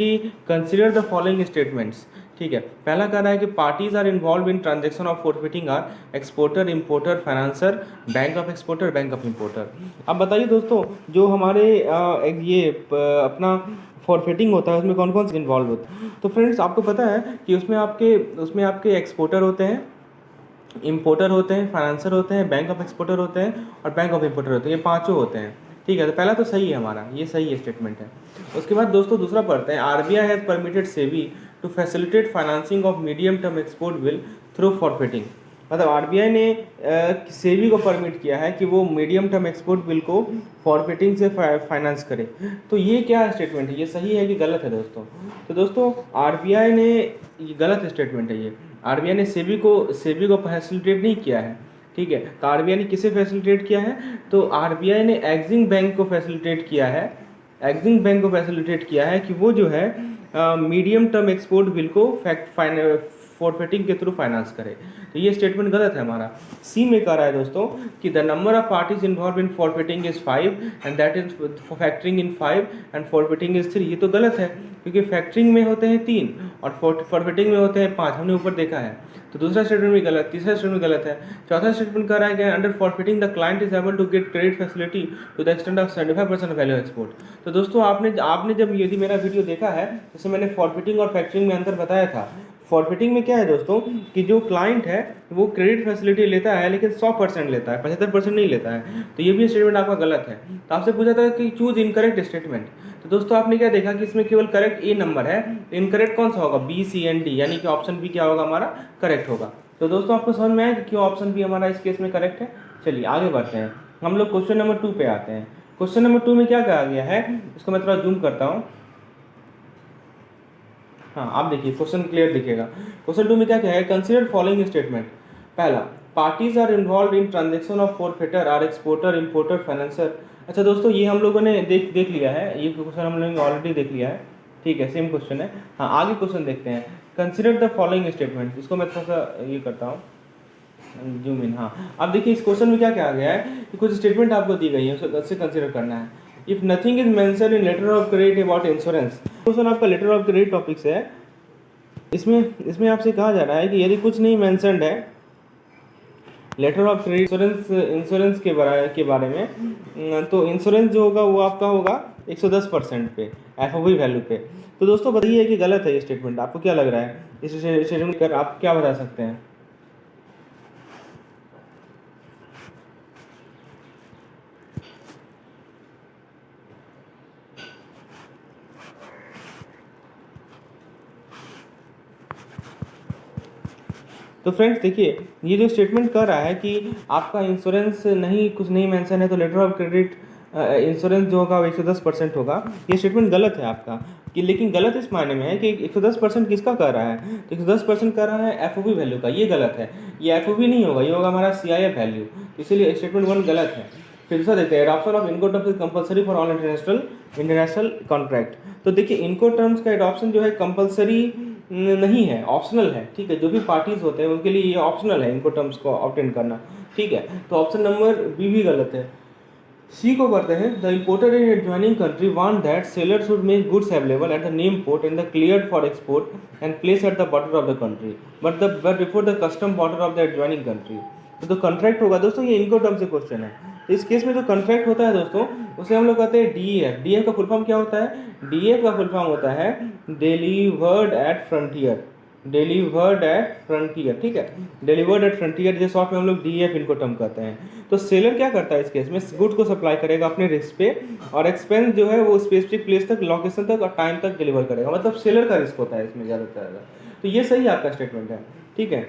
कि consider the following statements. ठीक है, पहला कह रहा है कि parties are involved in transaction of forfaiting are exporter, importer, financer, bank of exporter, bank of importer. अब बताइए दोस्तों, जो हमारे अपना फॉरफिटिंग होता है उसमें कौन कौन से इन्वॉल्व होते हैं। तो फ्रेंड्स आपको पता है कि उसमें आपके एक्सपोर्टर होते हैं, इंपोर्टर होते हैं, फाइनेंसर होते हैं, बैंक ऑफ एक्सपोर्टर होते हैं और बैंक ऑफ इंपोर्टर होते हैं। ये पांचों होते हैं। ठीक है, तो पहला तो सही है हमारा, ये सही स्टेटमेंट है। उसके बाद दोस्तों दूसरा पढ़ते हैं, RBI has permitted SEBI to facilitate financing of medium term export bill through forfaiting. मतलब आरबीआई ने सेबी को परमिट किया है कि वो मीडियम टर्म एक्सपोर्ट बिल को फॉरफिटिंग से फाइनेंस करे। तो ये क्या स्टेटमेंट है, ये सही है कि गलत है दोस्तों। तो दोस्तों आरबीआई ने, ये गलत स्टेटमेंट है ये। आरबीआई ने सेबी को फैसिलिटेट नहीं किया है। ठीक है, तो आरबीआई ने किसे फैसिलिटेट किया है, तो आरबीआई ने एक्सिम बैंक को फैसिलिटेट किया है। एक्सिम बैंक को फैसिलिटेट किया है कि वो जो है मीडियम टर्म एक्सपोर्ट बिल को फॉरफिटिंग के थ्रू फाइनेंस करे। तो ये स्टेटमेंट गलत है हमारा। सी में कह रहा है दोस्तों कि the number of parties involved in forfaiting is 5 and that is factoring in 5 and forfaiting is 3। ये तो गलत है, क्योंकि फैक्टरिंग में होते हैं 3 और फॉरफिटिंग में होते हैं 5, हमने ऊपर देखा है। तो दूसरा स्टेटमेंट भी गलत, तीसरा स्टेटमेंट गलत है। चौथा स्टेटमेंट कह रहा है कि under forfaiting the client is able to get credit facility to the extent of 75% value export. तो दोस्तों आपने जब यदि मेरा वीडियो देखा है, जैसे मैंने फॉरफिटिंग और फैक्टरिंग में अंतर बताया था। फॉरफिटिंग में क्या है दोस्तों कि जो क्लाइंट है वो क्रेडिट फैसिलिटी लेता है, लेकिन 100% लेता है, 75% नहीं लेता है। तो ये भी स्टेटमेंट आपका गलत है। तो आपसे पूछा था कि चूज इनकरेक्ट स्टेटमेंट। तो दोस्तों आपने क्या देखा कि इसमें केवल करेक्ट ए नंबर है। इनकरेक्ट कौन सा होगा, बी, सी एंड डी, यानी कि ऑप्शन बी क्या होगा हमारा, करेक्ट होगा। तो दोस्तों आपको समझ में आया कि क्यों ऑप्शन बी हमारा इस केस में करेक्ट है। चलिए आगे बढ़ते हैं, हम लोग क्वेश्चन नंबर 2 पे आते हैं। क्वेश्चन नंबर 2 में क्या कहा गया है, इसको मैं थोड़ा जूम करता हूँ। हाँ, आप देखिए क्वेश्चन क्लियर दिखेगा। क्वेश्चन 2 में क्या क्या है, कंसीडर फॉलोइंग स्टेटमेंट। पहला, parties are involved in transaction of forfaiter are exporter, importer, financer. अच्छा दोस्तों, ये हम लोगों ने देख लिया है, ये क्वेश्चन हम लोगों ने ऑलरेडी देख लिया है। ठीक है, सेम क्वेश्चन है। हाँ, आगे क्वेश्चन देखते हैं, कंसीडर द फॉलोइंग स्टेटमेंट। इसको मैं थोड़ा सा ये करता हूँ, जूम इन। हाँ, अब देखिए इस क्वेश्चन में क्या क्या आ गया है कि कुछ स्टेटमेंट आपको दी गई है, उससे कंसीडर करना है। If nothing is mention in letter of credit about insurance. Question आपका लेटर ऑफ क्रेडिट टॉपिक से है। इसमें आपसे कहा जा रहा है कि यदि कुछ नहीं मेंशन्ड है लेटर ऑफ क्रेडिट इंश्योरेंस के बारे में, तो इंश्योरेंस जो होगा वो आपका होगा 110% पे, एफओवी वैल्यू पे। तो दोस्तों बताइए कि गलत है ये स्टेटमेंट, आपको क्या लग रहा है इस स्टेटमेंट कर आप क्या बता सकते हैं। तो फ्रेंड्स देखिए, ये जो स्टेटमेंट कर रहा है कि आपका इंश्योरेंस नहीं, कुछ नहीं मेंशन है, तो लेटर ऑफ क्रेडिट इंश्योरेंस जो होगा वो 110% होगा। ये स्टेटमेंट गलत है आपका, कि लेकिन गलत इस मायने में है कि 110% किसका कर रहा है, तो 110% कर रहा है एफओबी वैल्यू का। ये गलत है, ये एफओबी नहीं होगा, ये होगा हमारा सीआईएफ वैल्यू। इसीलिए स्टेटमेंट 1 गलत है। फिर दूसरा देखते हैं, एडॉप्शन ऑफ इनको terms is compulsory for all international contract. तो देखिए इनको टर्म्स का एडॉप्शन जो है कंपलसरी नहीं है, ऑप्शनल है। ठीक है, जो भी पार्टीज होते हैं उनके लिए ये ऑप्शनल है इनको टर्म्स को ऑब्टेन करना। ठीक है, तो ऑप्शन नंबर बी भी गलत है। सी को करते हैं, the importer in adjoining country want that seller should make goods available at the name port and the cleared for export and place at the border of the country but before the custom border of the adjoining country. तो contract होगा दोस्तों, ये इनको term से question है। तो इस case में जो कॉन्ट्रैक्ट होता है दोस्तों, उसे हम लोग कहते हैं डीएफ। डीएफ का फुल फॉर्म क्या होता है, डीएफ का फुल फॉर्म होता है delivered eight frontier. Delivered eight frontier, ठीक है, डिलीवर्ड एट फ्रंटियर, जैसे शॉर्ट में हम लोग डीएफ इनको टर्म कहते हैं। तो सेलर क्या करता है इस केस में, गुड्स को सप्लाई करेगा अपने रिस्क पे, और एक्सपेंस जो है वो स्पेसिफिक प्लेस तक, लोकेशन तक और टाइम तक डिलीवर करेगा। मतलब सेलर का रिस्क होता है इसमें ज़्यादातर। तो ये सही आपका स्टेटमेंट है। ठीक है,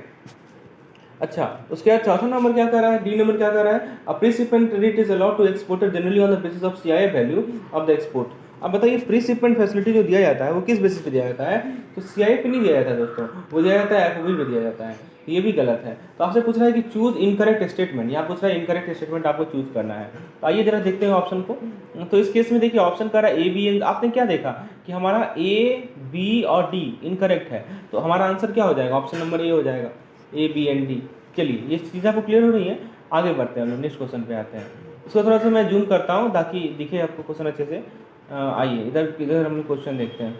अच्छा उसके बाद चौथा नंबर क्या कर रहा है, डी नंबर क्या कर रहा है, a preshipment credit is allowed to exporter generally on the basis of CIF value of the export. अब बताइए प्रीशिपमेंट फैसिलिटी जो दिया जाता है वो किस बेसिस पे दिया जाता है, तो सीआईएफ पे नहीं दिया जाता है दोस्तों, वो दिया जाता है एफओबी पे दिया जाता है। ये भी गलत है। तो आपसे पूछ रहा है कि चूज इनकरेक्ट स्टेटमेंट, यहाँ पूछ रहा है इनकरेक्ट स्टेटमेंट आपको चूज करना है। तो आइए जरा देखते हैं ऑप्शन को। तो इस केस में देखिए ऑप्शन कर रहा है ए बी। आपने क्या देखा कि हमारा ए बी और डी इनकरेक्ट है, तो हमारा आंसर क्या हो जाएगा, ऑप्शन नंबर ए हो जाएगा, ए बी एंड डी। चलिए ये चीज़ आपको क्लियर हो रही है, आगे बढ़ते हैं हम लोग नेक्स्ट क्वेश्चन पे आते हैं। इसको थोड़ा सा मैं जूम करता हूँ ताकि दिखे आपको क्वेश्चन अच्छे से। आइए इधर इधर हम लोग क्वेश्चन देखते हैं।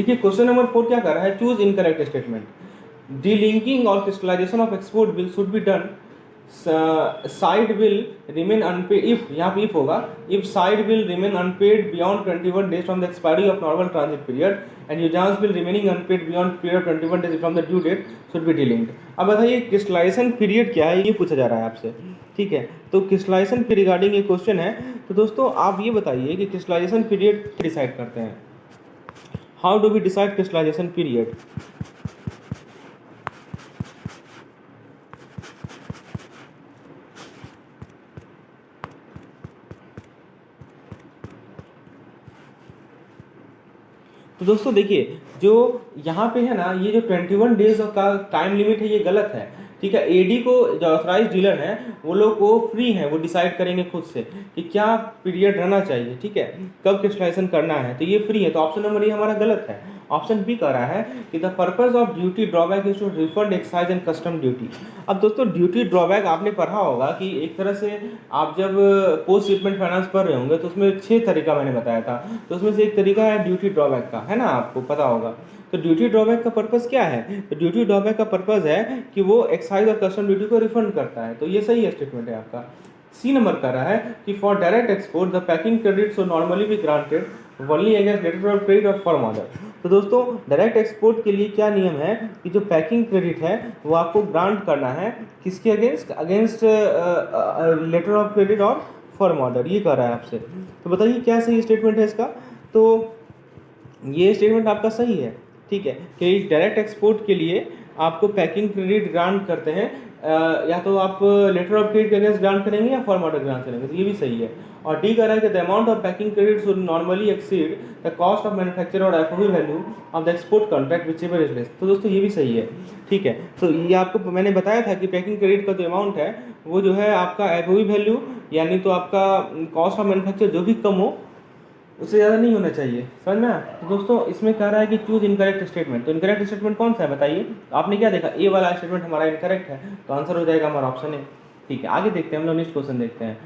देखिए क्वेश्चन नंबर 4 क्या कर रहा है, चूज इनकरेक्ट स्टेटमेंट। डीलिंकिंग और crystallization of export bill should be done, sight will remain unpaid if, यहाँ पे इफ होगा, if sight will remain unpaid beyond 21 days from the expiry of normal transit period and usance bill remaining unpaid beyond period 21 days from the due date should be delinked. अब बताइए crystallisation period क्या है, ये पूछा जा रहा है आपसे, ठीक है। तो क्रिस्टलाइजेशन के रिगार्डिंग ये क्वेश्चन है। तो दोस्तों आप ये बताइए कि क्रिस्टलाइजेशन पीरियड डिसाइड करते हैं, how do we decide crystallization period. तो दोस्तों देखिए जो यहाँ पे है ना, ये जो 21 डेज का टाइम लिमिट है ये गलत है, ठीक है। एडी को जो ऑथराइज डीलर हैं वो लोग को फ्री हैं, वो डिसाइड करेंगे खुद से कि क्या पीरियड रहना चाहिए, ठीक है, कब क्रिस्टलाइजेशन करना है, तो ये फ्री है। तो ऑप्शन नंबर ये हमारा गलत है। ऑप्शन बी कह रहा है कि the purpose of duty drawback is to refund excise and custom duty. अब दोस्तों ड्यूटी ड्रॉबैक आपने पढ़ा होगा कि एक तरह से आप जब पोस्ट शिपमेंट फाइनेंस पढ़ रहे होंगे तो उसमें 6 तरीका मैंने बताया था, तो उसमें से एक तरीका है ड्यूटी ड्रॉबैक का, है ना, आपको पता होगा। तो ड्यूटी ड्रॉबैक का पर्पस क्या है, तो ड्यूटी ड्रॉबैक का पर्पस है कि वो एक्साइज और कस्टम ड्यूटी को रिफंड करता है, तो ये सही स्टेटमेंट है आपका। सी नंबर कर रहा है कि for direct export the packing credit so normally be granted only against letter of credit और फर्म ऑर्डर। तो दोस्तों डायरेक्ट एक्सपोर्ट के लिए क्या नियम है कि जो पैकिंग क्रेडिट है वो आपको ग्रांट करना है, किसके against, against letter of credit और फर्म ऑर्डर, ये कर रहा है आपसे। तो बताइए क्या सही स्टेटमेंट है इसका। तो ये स्टेटमेंट आपका सही है, ठीक है, कि डायरेक्ट एक्सपोर्ट के लिए आपको पैकिंग क्रेडिट ग्रांट करते हैं, या तो आप लेटर ऑफ क्रेडिट के अगेंस्ट ग्रांट करेंगे या फॉर्म ऑर्डर ग्रांट करेंगे, तो ये भी सही है। और डी कह रहा है कि the amount of packing credit should normally exceed the cost of manufacture और FOB value of the export contract whichever is less. तो दोस्तों ये भी सही है, ठीक है। तो ये आपको मैंने बताया था कि पैकिंग क्रेडिट का जो अमाउंट है वो जो है आपका एफओवी वैल्यू यानी तो आपका कॉस्ट ऑफ मैन्युफैक्चर जो भी कम हो उससे ज़्यादा नहीं होना चाहिए, समझ में आया। तो दोस्तों इसमें कह रहा है कि चूज इनकरेक्ट स्टेटमेंट। तो इनकरेक्ट स्टेटमेंट कौन सा है बताइए, आपने क्या देखा, ए वाला स्टेटमेंट हमारा इनकरेक्ट है, तो आंसर हो जाएगा हमारा ऑप्शन ए, ठीक है। आगे देखते हैं हम लोग, नेक्स्ट क्वेश्चन देखते हैं।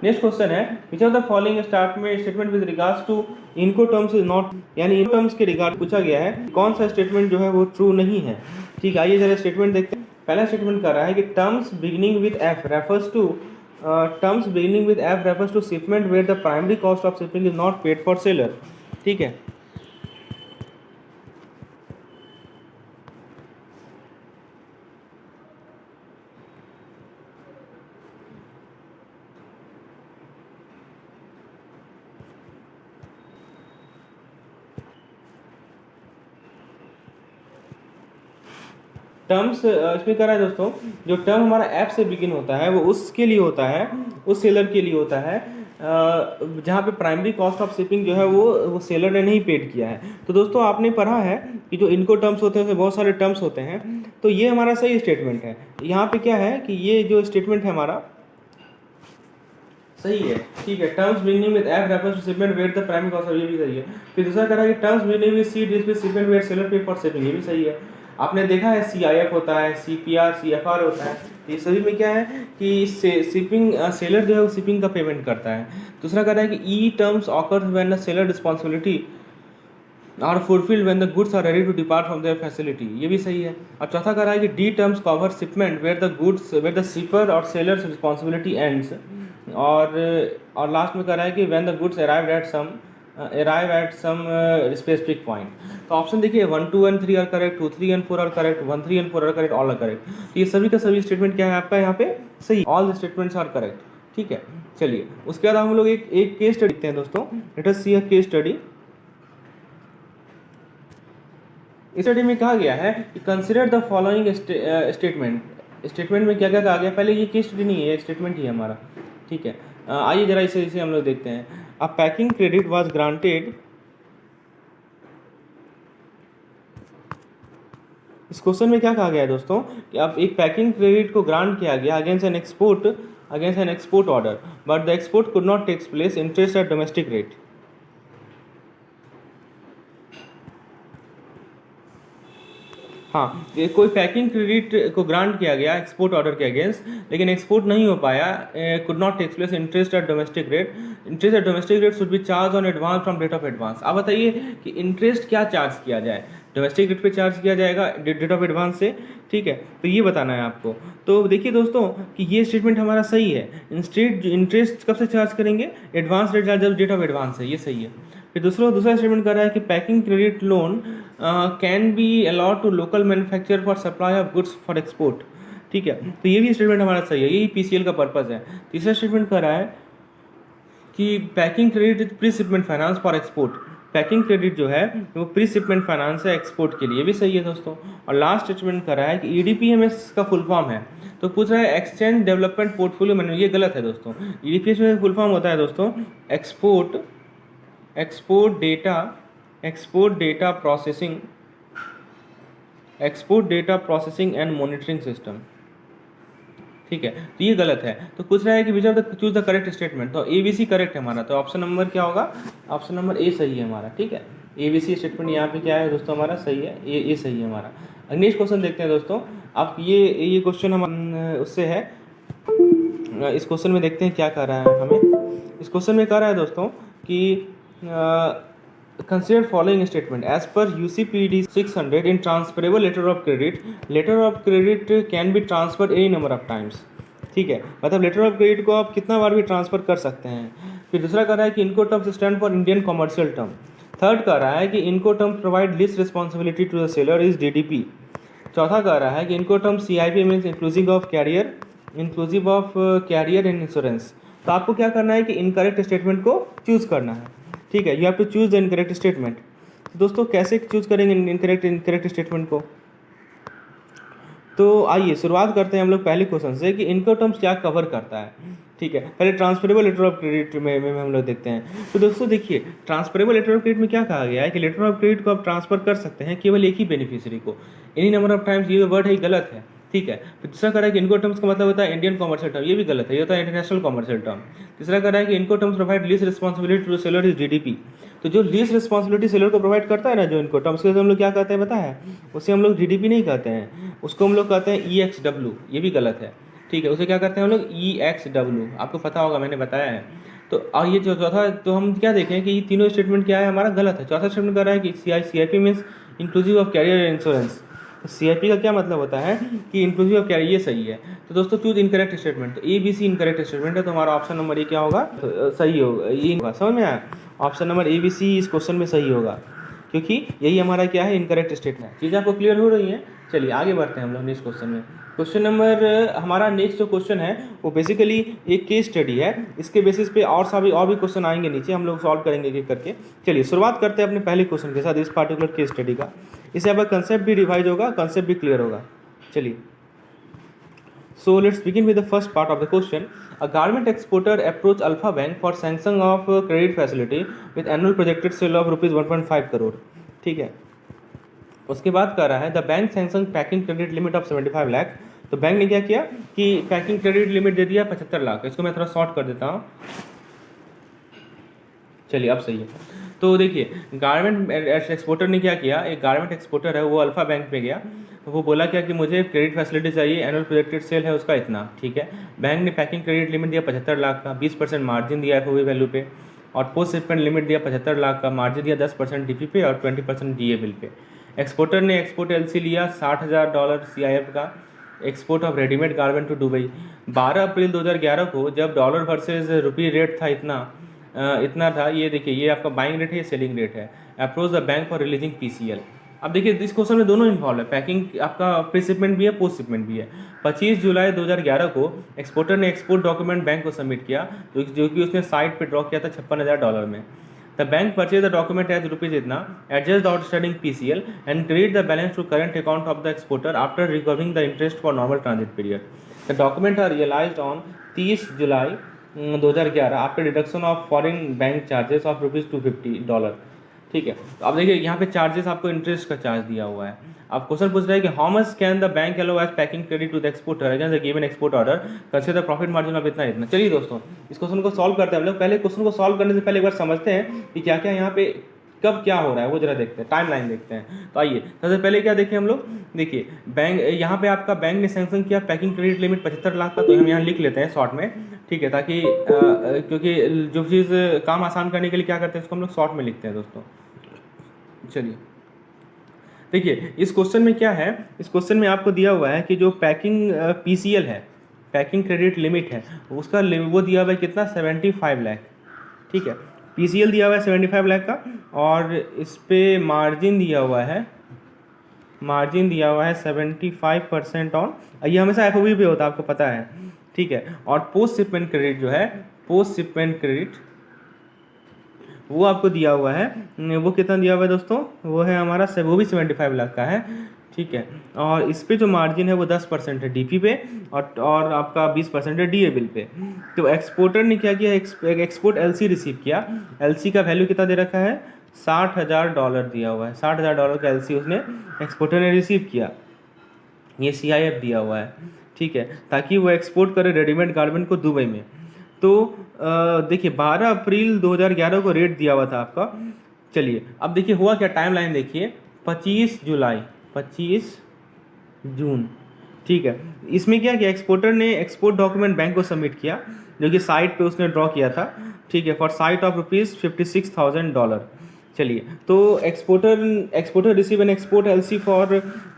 नेक्स्ट क्वेश्चन है which of the following statement with regards to Incoterms is not, यानी इन टर्म्स के रिगार्ड पूछा गया है कौन सा स्टेटमेंट जो है वो ट्रू नहीं है, ठीक है। आइए जरा स्टेटमेंट देखते हैं। पहला स्टेटमेंट कर रहा है कि terms beginning with F refers to, terms beginning with F refers to shipment where the primary cost of shipping is not paid for seller, ठीक है। टर्म्स इसमें कह रहा है दोस्तों, जो टर्म हमारा ऐप से बिगिन होता है वो उसके लिए होता है, उस सेलर के लिए होता है जहाँ पे प्राइमरी कॉस्ट ऑफ शिपिंग जो है वो सेलर ने नहीं पेड किया है। तो दोस्तों आपने पढ़ा है कि जो इनको टर्म्स होते हैं उसमें बहुत सारे टर्म्स होते हैं, तो ये हमारा सही स्टेटमेंट है। यहाँ पे क्या है कि ये जो स्टेटमेंट है हमारा सही है, ठीक है। Terms beginning with F refers to shipment where the primary cost, ये भी सही है। फिर दूसरा कह रहा है कि terms beginning with C deals with shipment where seller pay for shipping, ये भी सही है। आपने देखा है CIF होता है, CPR CFR होता है, ये सभी में क्या है कि शिपिंग सेलर जो है वो शिपिंग का पेमेंट करता है। दूसरा कह रहा है कि E terms occurs when the seller responsibility are fulfilled when the goods are ready to depart from their facility, ये भी सही है। और चौथा कह रहा है कि D terms cover shipment where the shipper और सेलर्स रिस्पॉन्सिबिलिटी एंड्स, और लास्ट में कह रहा है कि when the goods arrive at some specific point. तो ऑप्शन देखिए 1 2 and 3 are correct, 2 3 and 4 are correct, 1 3 and 4 are correct, all are correct. तो ये सभी का सभी स्टेटमेंट क्या है आपका यहाँ पे सही, all the statements are correct, ठीक है। चलिए उसके बाद हम लोग एक केस स्टडी देखते हैं दोस्तों, let us see a case study. इस स्टडी में कहा गया है कि consider the following statement. Statement में क्या क्या कहा गया, पहले ये केस स्टडी नहीं है, स्टेटमेंट ही है हमारा, ठीक है। आइए जरा इसे हम लोग देखते हैं। अ पैकिंग क्रेडिट वाज ग्रांटेड, इस क्वेश्चन में क्या कहा गया है दोस्तों कि अब एक पैकिंग क्रेडिट को ग्रांट किया गया against an export order, but the export could not takes place, interest at domestic rate. हाँ, ये कोई पैकिंग क्रेडिट को ग्रांट किया गया एक्सपोर्ट ऑर्डर के अगेंस्ट, लेकिन एक्सपोर्ट नहीं हो पाया, could not take place, interest at domestic rate, interest at domestic rate should be charge on advance from date of advance. आप बताइए कि इंटरेस्ट क्या चार्ज किया जाए, डोमेस्टिक रेट पे चार्ज किया जाएगा डेट ऑफ एडवांस से, ठीक है, तो ये बताना है आपको। तो देखिए दोस्तों कि ये स्टेटमेंट हमारा सही है, इंटरेस्ट कब से चार्ज करेंगे, एडवांस रेट जब डेट ऑफ एडवांस है, ये सही है। फिर दूसरा स्टेटमेंट कर रहा है कि packing credit loan can be allowed to local manufacture for supply of goods for export, ठीक है, तो ये भी स्टेटमेंट हमारा सही है, यही पीसीएल का पर्पज़ है। तीसरा स्टेटमेंट कर रहा है कि packing credit is pre shipment finance for export, packing credit जो है वो प्री शिपमेंट फाइनेंस है एक्सपोर्ट के लिए, ये भी सही है दोस्तों। और लास्ट स्टेटमेंट कर रहा है कि ईडीपीएमएस का फुल फॉर्म है, तो पूछ रहा है एक्सचेंज डेवलपमेंट पोर्टफोलियो मैनेजमेंट, ये गलत है दोस्तों। ईडीपीएस में फुल फॉर्म होता है दोस्तों export data processing and monitoring system, ठीक है, तो ये गलत है। तो पूछ रहा है कि विच of the choose the correct statement, तो एबीसी करेक्ट है हमारा, तो ऑप्शन नंबर क्या होगा, ऑप्शन नंबर ए सही है हमारा, ठीक है। एबीसी स्टेटमेंट यहाँ पे क्या है दोस्तों हमारा सही है, ए सही है हमारा। नेक्स्ट क्वेश्चन देखते हैं दोस्तों। अब ये क्वेश्चन हम उससे है, इस क्वेश्चन में देखते हैं क्या कर रहा है हमें। इस क्वेश्चन में कह रहा है दोस्तों कि consider following statement as per UCPD 600 in transferable letter of credit can be transferred any number of times, ठीक है, मतलब लेटर ऑफ क्रेडिट को आप कितना बार भी ट्रांसफर कर सकते हैं। फिर दूसरा कह रहा है कि Incoterms stand for Indian commercial term. Third कह रहा है कि Incoterms provide least responsibility to the seller is DDP. चौथा कह रहा है कि Incoterms CIP means inclusive of carrier and insurance. तो आपको क्या करना है कि इनकरेक्ट स्टेटमेंट को चूज करना है, ठीक है, you have to choose the incorrect statement. दोस्तों कैसे चूज करेंगे इनकरेक्ट स्टेटमेंट को, तो आइए शुरुआत करते हैं हम लोग पहले क्वेश्चन से कि इनकम टर्म्स क्या कवर करता है, ठीक है। पहले ट्रांसफरेबल लेटर ऑफ क्रेडिट में हम लोग देखते हैं। तो दोस्तों देखिए ट्रांसफरेबल लेटर ऑफ क्रेडिट में क्या कहा गया है कि लेटर ऑफ क्रेडिट को आप ट्रांसफर कर सकते हैं केवल एक ही बेनिफिशियरी को, एनी नंबर ऑफ टाइम्स, ये वर्ड है गलत है, ठीक है। फिर दूसरा कह रहा है कि इनको टर्म्स का मतलब होता है इंडियन कॉमर्शियल टर्म, ये भी गलत है, ये होता है इंटरनेशनल कॉमर्शियल टर्म। तीसरा कह रहा है कि Incoterms provide least responsibility to seller is DDP. तो जो लीस्ट रिस्पॉन्सिबिलिटी सेलर को प्रोवाइड करता है ना जो इनको टर्म्स, हम लोग क्या कहते हैं पता है, उसे हम लोग डीडीपी नहीं कहते हैं, उसको हम लोग कहते हैं EXW, ये भी गलत है, ठीक है, उसे क्या करते हैं हम लोग EXW, आपको पता होगा मैंने बताया है। तो ये जो चौथा, तो हम क्या देखें कि ये तीनों स्टेटमेंट क्या है हमारा गलत है। चौथा स्टेटमेंट कर रहा है कि CIP means inclusive of carrier insurance. CIP का क्या मतलब होता है कि इंक्लूसिव ऑफ कैरियर, ये सही है। तो दोस्तों चूज इनकरेक्ट स्टेटमेंट, तो ABC इनकरेक्ट स्टेटमेंट है, तो हमारा ऑप्शन नंबर ये क्या होगा, सही होगा, ये होगा, समझ में आया, ऑप्शन नंबर ABC इस क्वेश्चन में सही होगा, क्योंकि यही हमारा क्या है इनकरेक्ट स्टेटमेंट। चीज़ें आपको क्लियर हो रही हैं, चलिए आगे बढ़ते हैं हम लोग नेक्स्ट क्वेश्चन में। क्वेश्चन नंबर हमारा नेक्स्ट जो क्वेश्चन है वो बेसिकली एक केस स्टडी है, इसके बेसिस पे और भी क्वेश्चन आएंगे नीचे, हम लोग सॉल्व करेंगे एक करके। चलिए शुरुआत करते हैं अपने पहले क्वेश्चन के साथ, इस पार्टिकुलर केस स्टडी का। इससे आपका कंसेप्ट भी रिवाइज होगा, कंसेप्ट भी क्लियर होगा। चलिए so let's begin with the first part of the question. A garment exporter approached Alpha Bank for sanction of credit facility with annual projected sale of rupees 1.5 crore, ठीक है। उसके बाद कह रहा है the bank sanction packing credit limit of 75 lakh. तो bank ने क्या किया कि पैकिंग क्रेडिट लिमिट दे दिया 75 लाख। इसको मैं थोड़ा शॉर्ट कर देता हूँ, चलिए अब सही है। तो देखिए गारमेंट एक्सपोर्टर ने क्या किया, एक गारमेंट एक्सपोर्टर है वो अल्फा बैंक पे गया, तो वो बोला क्या कि मुझे क्रेडिट फैसिलिटी चाहिए, एनुअल प्रोजेक्टेड सेल है उसका इतना, ठीक है। बैंक ने पैकिंग क्रेडिट लिमिट दिया 75 लाख का, 20% मार्जिन दिया FOB वैल्यू पे, और पोस्ट शिपमेंट लिमिट दिया 75 लाख का, मार्जिन दिया 10% DP पे और 20% DA बिल पे। एक्सपोर्टर ने एक्सपोर्ट LC लिया $60,000 CIF का, export of readymade garment to Dubai. 12 अप्रैल 2011 को जब डॉलर वर्सेज रुपी रेट था इतना था, ये देखिए ये आपका बाइंग रेट है, ये सेलिंग रेट है। Approach the bank for releasing PCL। अब देखिए इस क्वेश्चन में दोनों इन्वॉल्व है, पैकिंग आपका प्री शिपमेंट भी है, पोस्ट शिपमेंट भी है। 25 जुलाई 2011 को एक्सपोर्टर ने एक्सपोर्ट डॉक्यूमेंट बैंक को सबमिट किया, जो कि उसने साइट पे ड्रॉ किया था $56,000 में। The bank purchase the document as rupees इतना, adjust the outstanding PCL and credit the balance to current account of the exporter after recovering the interest for normal transit period. The document are realized on 30 July 2011 after deduction of foreign bank charges of $250, ठीक है। तो अब देखिए यहाँ पे charges आपको interest का charge दिया हुआ है। अब क्वेश्चन पूछ रहा है कि how much can the bank allow as packing credit to the exporter against the given export order consider profit margin of इतना। चलिए दोस्तों इस क्वेश्चन को सॉल्व करते हैं हम लोग। पहले क्वेश्चन को सॉल्व करने से पहले एक बार समझते हैं कि क्या क्या यहाँ पे कब क्या हो रहा है वो जरा देखते हैं, टाइमलाइन देखते हैं। तो आइए सबसे पहले क्या देखें हम लोग, देखिए बैंक यहाँ पे आपका बैंक ने सैंक्शन किया पैकिंग क्रेडिट लिमिट 75 लाख का, तो हम यहाँ लिख लेते हैं शॉर्ट में, ठीक है, ताकि क्योंकि जो चीज़ काम आसान करने के लिए क्या करते हैं उसको हम लोग शॉर्ट में लिखते हैं दोस्तों। चलिए देखिए इस क्वेश्चन में क्या है, इस क्वेश्चन में आपको दिया हुआ है कि जो पैकिंग PCL है, पैकिंग क्रेडिट लिमिट है, उसका वो दिया हुआ है कितना, 75 लाख, ठीक है। PCL दिया हुआ है 75 लाख का, और इस पे मार्जिन दिया हुआ है, मार्जिन दिया हुआ है 75% ऑन, ये हमेशा FOB पे होता है आपको पता है, ठीक है। और पोस्ट शिपमेंट क्रेडिट जो है, पोस्ट शिपमेंट क्रेडिट वो आपको दिया हुआ है, वो कितना दिया हुआ है दोस्तों, वो है हमारा वो भी 75 लाख का है, ठीक है। और इस पे जो मार्जिन है वो 10% है DP पे, और आपका 20% है DA बिल पे। तो एक्सपोर्टर ने क्या किया, एक्सपोर्ट LC रिसीव किया, LC का वैल्यू कितना दे रखा है, $60,000 दिया हुआ है, $60,000 का LC उसने एक्सपोर्टर ने रिसीव किया, ये CIF दिया हुआ है, ठीक है, ताकि वो एक्सपोर्ट करे रेडीमेड गारमेंट को दुबई में। तो देखिए 12 अप्रैल 2011 को रेट दिया हुआ था आपका। चलिए अब देखिए हुआ क्या, टाइमलाइन देखिए, 25 जुलाई 25 जून, ठीक है। इसमें क्या किया, एक्सपोर्टर ने एक्सपोर्ट डॉक्यूमेंट बैंक को सबमिट किया, जो कि साइट पे उसने ड्रॉ किया था, ठीक है, फॉर साइट ऑफ $56,000। चलिए तो exporter receive an export LC for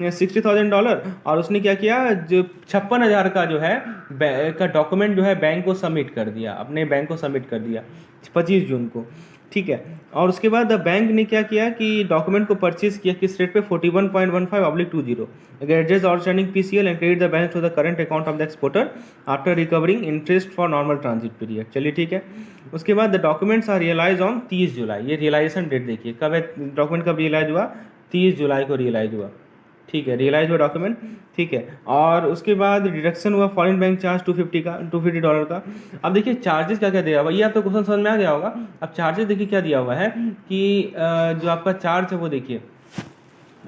$60,000, और उसने क्या किया, जो 56,000 का जो है का डॉक्यूमेंट जो है बैंक को सबमिट कर दिया, अपने बैंक को सबमिट कर दिया 25 जून को, ठीक है। और उसके बाद बैंक ने क्या किया कि डॉक्यूमेंट को परचेज किया किस रेट पे, 41.15/20 adjust outstanding PCL and credit the balance to the current account of the exporter after recovering interest for normal transit period. चलिए ठीक है। उसके बाद the documents are realize on 30 July, ये रियलाइजेशन डेट देखिए कब है, डॉक्यूमेंट कब रियलाइज हुआ, 30 जुलाई को रियलाइज हुआ, ठीक है, रियलाइज हुआ डॉक्यूमेंट, ठीक है। और उसके बाद डिडक्शन हुआ फॉरेन बैंक चार्ज $250 का। अब देखिए चार्जेस क्या क्या दिया हुआ, ये आपको क्वेश्चन समझ में आ गया होगा। अब चार्जेस देखिए क्या दिया हुआ है कि जो आपका चार्ज है वो देखिए,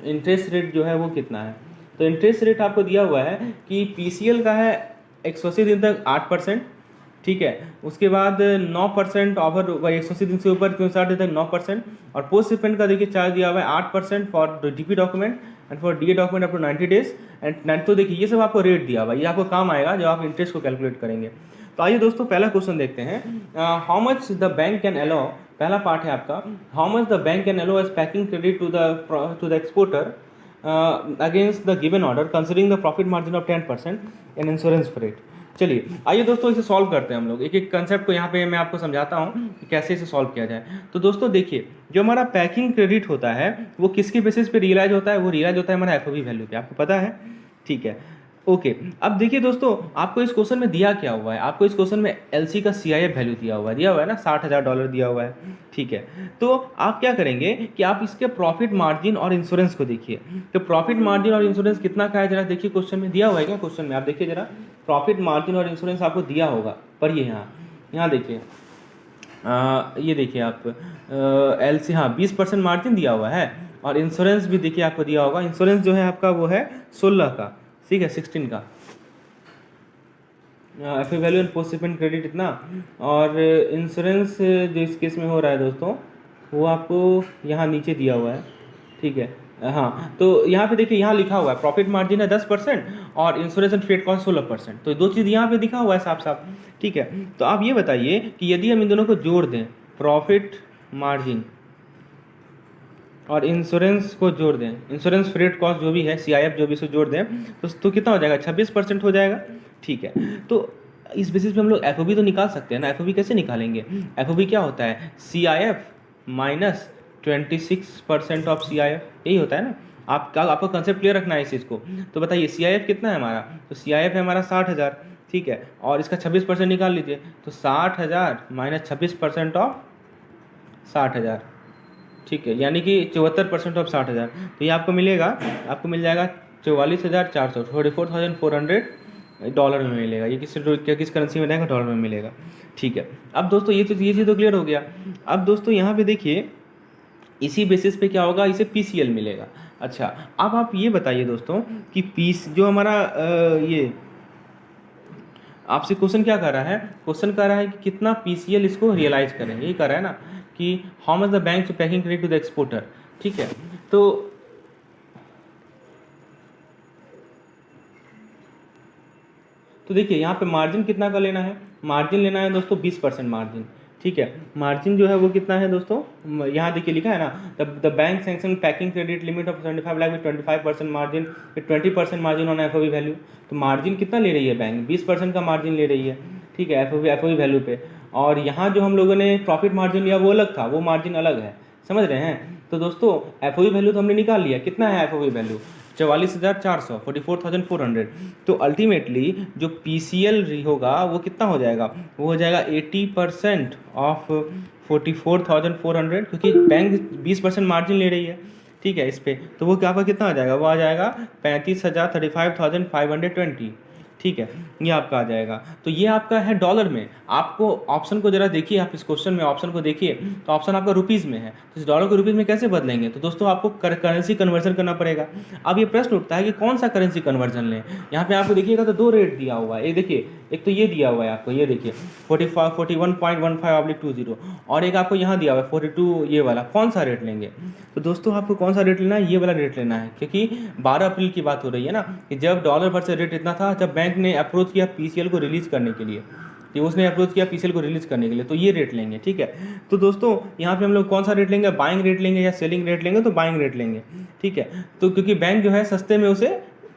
इंटरेस्ट रेट जो है वो कितना है, तो इंटरेस्ट रेट आपको दिया हुआ है कि PCL का है 180 दिन तक 8%, ठीक है। उसके बाद 9% ऑफर 180 दिन से ऊपर 360 दिन तक 9%, और पोस्ट शिपमेंट का देखिए चार्ज दिया हुआ है 8% for DP document and for DA document up to 90 days and. तो देखिए ये सब आपको रेट दिया हुआ है, ये आपको काम आएगा जब आप इंटरेस्ट को कैलकुलेट करेंगे। तो आइए दोस्तों पहला क्वेश्चन देखते हैं, how much the bank can allow, पहला पार्ट है आपका, how much the bank can allow as packing credit to the exporter against the given order considering the profit margin of 10% and insurance rate. चलिए आइए दोस्तों इसे solve करते हैं हम लोग, एक एक कंसेप्ट को यहाँ पे मैं आपको समझाता हूँ कि कैसे इसे सॉल्व किया जाए। तो दोस्तों देखिए जो हमारा पैकिंग क्रेडिट होता है वो किसके बेसिस पे रियलाइज होता है, वो रियलाइज होता है हमारा FOB वैल्यू पे, आपको पता है, ठीक है, ओके। अब देखिए दोस्तों आपको इस क्वेश्चन में दिया क्या हुआ है, आपको इस क्वेश्चन में LC का CIF वैल्यू दिया हुआ है ना, $60,000 दिया हुआ है, ठीक है। तो आप क्या करेंगे कि आप इसके प्रॉफिट मार्जिन और इंश्योरेंस को देखिए, तो प्रॉफिट मार्जिन और इंश्योरेंस कितना का है जरा देखिए, क्वेश्चन में दिया हुआ है क्या, क्वेश्चन में आप देखिए जरा, प्रॉफिट मार्जिन और इंश्योरेंस आपको दिया होगा, पढ़िए यहाँ देखिए, ये देखिए आप LC, हाँ 20% मार्जिन दिया हुआ है, और इंश्योरेंस भी देखिए आपको दिया होगा, इंश्योरेंस जो है आपका वो है 16 का, ठीक है, 16 का FOB value and post shipment credit इतना, और इंश्योरेंस जो इस केस में हो रहा है दोस्तों वो आपको यहाँ नीचे दिया हुआ है, ठीक है, हाँ। तो यहाँ पे देखिए यहाँ लिखा हुआ है प्रॉफिट मार्जिन है 10% और इंश्योरेंस एंड फ्रेट कॉस्ट 16%, तो दो चीज़ यहाँ पे दिखा हुआ है साफ साफ, ठीक है। तो आप ये बताइए कि यदि हम इन दोनों को जोड़ दें, प्रॉफिट मार्जिन और इंश्योरेंस को जोड़ दें, इंश्योरेंस फ्रेट कॉस्ट जो भी है CIF जो भी इसको जोड़ दें, तो कितना हो जाएगा, 26% हो जाएगा, ठीक है। तो इस बेसिस पे हम लोग FOB तो निकाल सकते हैं ना, FOB कैसे निकालेंगे, FOB क्या होता है, CIF माइनस 26% ऑफ CIF, यही होता है ना, आपको कंसेप्ट क्लियर रखना है इस चीज़ को। तो बताइए CIF कितना है हमारा, तो CIF है हमारा 60,000, ठीक है, और इसका 26% निकाल लीजिए, तो 60,000 माइनस 26% ऑफ 60,000, ठीक है, यानी कि 74% ऑफ 60,000, तो ये आपको मिलेगा, आपको मिल जाएगा 44,400, $44,400 में मिलेगा, ये किस करेंसी में रहेगा, डॉलर में मिलेगा, ठीक है। अब दोस्तों ये चीज़ तो क्लियर हो गया। अब दोस्तों यहाँ पे देखिए इसी बेसिस पे क्या होगा, इसे PCL मिलेगा। अच्छा अब आप ये बताइए दोस्तों कि जो हमारा ये आपसे क्वेश्चन क्या कर रहा है, क्वेश्चन कर रहा है कि कितना PCL इसको रियलाइज करें, यही कर रहा है ना, कि how much the bank to packing credit to the exporter, ठीक है। तो देखिए यहाँ पे मार्जिन कितना का लेना है, मार्जिन लेना है दोस्तों 20% मार्जिन, ठीक है। मार्जिन जो है वो कितना है दोस्तों, यहाँ देखिए लिखा है ना, the bank sanction packing credit limit of 75 lakh with 25% margin, 20% margin on FOV value. तो मार्जिन कितना ले रही है बैंक, 20% का मार्जिन ले रही है, ठीक है, एफओवी वैल्यू पे। और यहाँ जो हम लोगों ने प्रॉफिट मार्जिन लिया वो अलग था, वो मार्जिन अलग है, समझ रहे हैं। तो दोस्तों एफओवी वैल्यू तो हमने निकाल लिया, कितना है एफओवी वैल्यू, 44,400, 44,400। तो अल्टीमेटली जो पीसीएल होगा वो कितना हो जाएगा, वो हो जाएगा 80% ऑफ 44,400, क्योंकि बैंक 20% मार्जिन ले रही है, ठीक है, इस पर। तो वो क्या आपका कितना आ जाएगा, वो आ जाएगा 35,520, ठीक है, ये आपका आ जाएगा। तो ये आपका है डॉलर में। आपको ऑप्शन को जरा देखिए, आप इस क्वेश्चन में ऑप्शन को देखिए, तो ऑप्शन आपका रुपीज़ में है, तो इस डॉलर को रुपीज़ में कैसे बदलेंगे, तो दोस्तों आपको करेंसी कन्वर्जन करना पड़ेगा। अब ये प्रश्न उठता है कि कौन सा करेंसी कन्वर्जन लें। यहाँ पे आपको देखिएगा तो 2 रेट दिया हुआ है, एक देखिए, एक तो ये दिया हुआ है आपको, ये देखिए 41.15/20, और एक आपको यहाँ दिया हुआ है 42, ये वाला। कौन सा रेट लेंगे, तो दोस्तों आपको कौन सा रेट लेना है, ये वाला रेट लेना है, क्योंकि 12 अप्रैल की बात हो रही है ना, कि जब डॉलर पर से रेट इतना था, जब बैंक ने अप्रोच किया पीसीएल को रिलीज़ करने के लिए, तो उसने अप्रोच किया पीसीएल को रिलीज़ करने के लिए, तो ये रेट लेंगे, ठीक है। तो दोस्तों यहाँ पे हम लोग कौन सा रेट लेंगे, बाइंग रेट लेंगे या सेलिंग रेट लेंगे, तो बाइंग रेट लेंगे, ठीक है। तो क्योंकि बैंक जो है सस्ते में उसे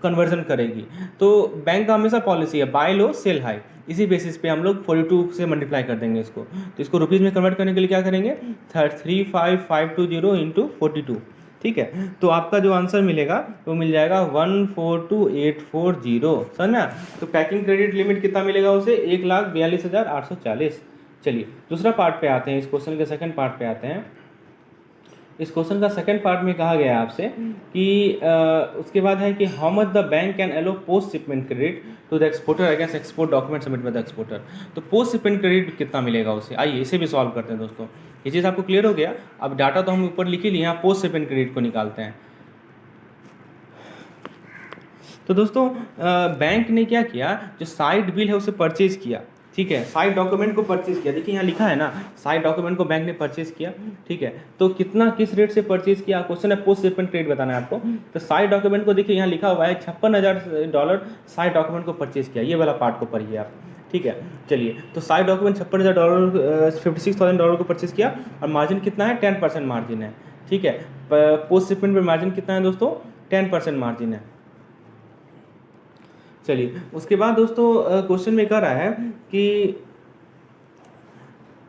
कन्वर्जन करेगी, तो बैंक का हमेशा पॉलिसी है बाय लो सेल हाई। इसी बेसिस पे हम लोग 42 से मल्टीप्लाई कर देंगे इसको, तो इसको रुपीज़ में कन्वर्ट करने के लिए क्या करेंगे, 35,520 इंटू 42, ठीक है। तो आपका जो आंसर मिलेगा वो मिल जाएगा 142,840, समझ में। तो पैकिंग क्रेडिट लिमिट कितना मिलेगा उसे, 1,42,840। चलिए दूसरा पार्ट पे आते हैं, इस क्वेश्चन के सेकंड पार्ट पे आते हैं। इस क्वेश्चन का सेकंड पार्ट में कहा गया है आपसे कि उसके बाद है कि how much the bank can allow post shipment credit to the exporter against export document submit by the exporter. तो पोस्ट शिपमेंट क्रेडिट कितना मिलेगा उसे, आइए इसे भी सॉल्व करते हैं दोस्तों। ये चीज़ आपको क्लियर हो गया। अब डाटा तो हम ऊपर लिख ही लिए, यहाँ पोस्ट शिपमेंट क्रेडिट को निकालते हैं। तो दोस्तों बैंक ने क्या किया, जो साइड बिल है उसे परचेज किया, ठीक है, साइड डॉक्यूमेंट को परचेज किया। देखिए यहाँ लिखा है ना, साइड डॉक्यूमेंट को बैंक ने परचेज किया, ठीक है। तो कितना, किस रेट से परचेज किया, क्वेश्चन है पोस्ट शिपमेंट क्रेडिट बताना है आपको। तो साइड डॉक्यूमेंट को देखिए यहाँ लिखा हुआ है $56,000 साइड डॉक्यूमेंट को परचेज किया, ये वाला पार्ट को पढ़िए आप, ठीक है। चलिए तो साइड डॉक्यूमेंट $56,000 $56,000 को परचेज किया, और मार्जिन कितना है, 10% मार्जिन है, ठीक है। पोस्ट शिपमेंट पर मार्जिन कितना है दोस्तों, 10% मार्जिन है। चलिए उसके बाद दोस्तों क्वेश्चन में कह रहा है कि,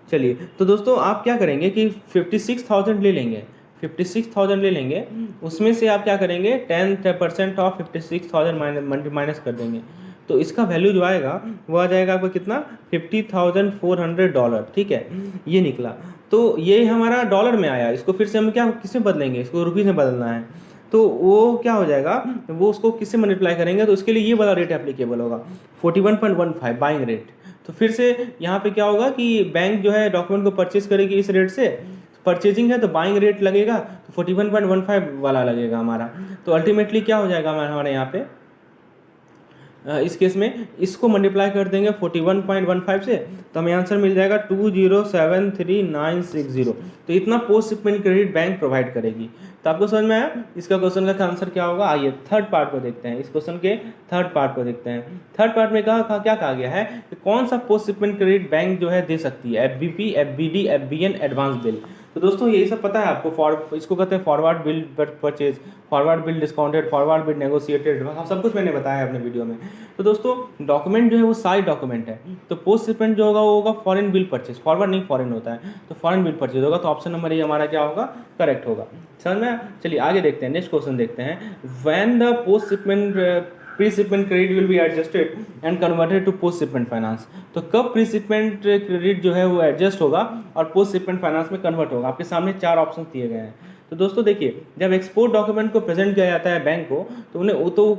चलिए तो दोस्तों आप क्या करेंगे कि 56,000 ले लेंगे, 56,000 ले लेंगे, उसमें से आप क्या करेंगे 10% ऑफ 56,000 माइनस कर देंगे। तो इसका वैल्यू जो आएगा वो आ जाएगा आपका कितना, $50,400, ठीक है, ये निकला। तो ये हमारा डॉलर में आया, इसको फिर से हम क्या किसमें बदलेंगे, इसको रुपीज़ में बदलना है। तो वो क्या हो जाएगा, वो उसको किससे मल्टीप्लाई करेंगे, तो उसके लिए ये वाला रेट एप्लीकेबल होगा 41.15 बाइंग रेट। तो फिर से यहाँ पे क्या होगा कि बैंक जो है डॉक्यूमेंट को परचेज करेगी इस रेट से, परचेजिंग है तो बाइंग रेट लगेगा, तो 41.15 वाला लगेगा हमारा। तो अल्टीमेटली क्या हो जाएगा हमारे यहाँ पे, इस केस में इसको मल्टीप्लाई कर देंगे 41.15 से, तो हमें आंसर मिल जाएगा 2073960। तो इतना post shipment credit bank provide करेगी। तो आपको समझ में आया इसका क्वेश्चन का आंसर क्या होगा। आइए थर्ड पार्ट को देखते हैं, इस क्वेश्चन के थर्ड पार्ट को देखते हैं। थर्ड पार्ट में क्या कहा गया है कि कौन सा पोस्ट शिपमेंट क्रेडिट बैंक जो है दे सकती है, FBP, FBD, FBN, advance bill. तो दोस्तों यही सब पता है आपको, इसको कहते हैं forward bill purchase, forward bill discounted, forward bill negotiated, सब कुछ मैंने बताया अपने वीडियो में। तो दोस्तों डॉक्यूमेंट जो है वो साइड डॉक्यूमेंट है, तो पोस्ट शिपमेंट जो होगा वो होगा फॉरेन बिल परचेज, फॉरवर्ड नहीं फॉरेन होता है, तो फॉरेन बिल परचेज होगा। तो ऑप्शन नंबर ए हमारा क्या होगा, करेक्ट होगा। समझ में। चलिए आगे देखते हैं, नेक्स्ट क्वेश्चन देखते हैं। When the post shipment pre shipment credit will be adjusted and converted to post shipment finance. तो कब प्री शिपमेंट क्रेडिट जो है वो एडजस्ट होगा और पोस्ट शिपमेंट फाइनेंस में कन्वर्ट होगा। आपके सामने 4 ऑप्शन दिए गए हैं। तो दोस्तों देखिए, जब एक्सपोर्ट डॉक्यूमेंट को प्रेजेंट किया जाता है बैंक को, तो उन्हें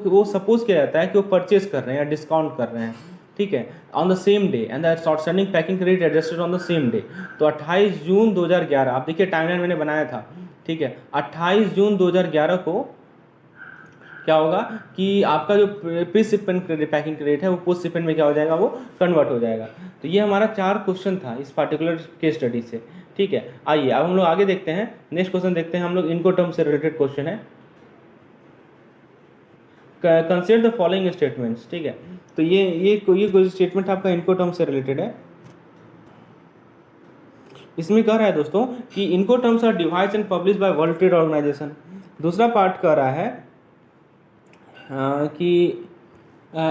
वो सपोज किया जाता है कि वो परचेज कर रहे हैं या डिस्काउंट कर रहे हैं, ठीक है, on the same day, and the outstanding packing credit adjusted on the same day. तो 28 जून 2011, आप देखिए टाइमलाइन मैंने बनाया था, ठीक है, 28 जून 2011 को क्या होगा कि आपका जो प्री शिपमेंट पैकिंग क्रेडिट है वो पोस्ट शिपमेंट में क्या हो जाएगा, वो कन्वर्ट हो जाएगा। तो ये हमारा 4 क्वेश्चन था इस पार्टिकुलर केस स्टडी से, ठीक है। आइए अब हम लोग आगे देखते हैं, नेक्स्ट क्वेश्चन देखते हैं हम लोग, इनको टर्म से रिलेटेड क्वेश्चन है। कंसिडर द फॉलोइंग स्टेटमेंट्स, ठीक है। तो ये कोई स्टेटमेंट आपका इनको टर्म से रिलेटेड है। इसमें कह रहा है दोस्तों कि Incoterms are devised and publish by World Trade Organization. दूसरा पार्ट कह रहा है कि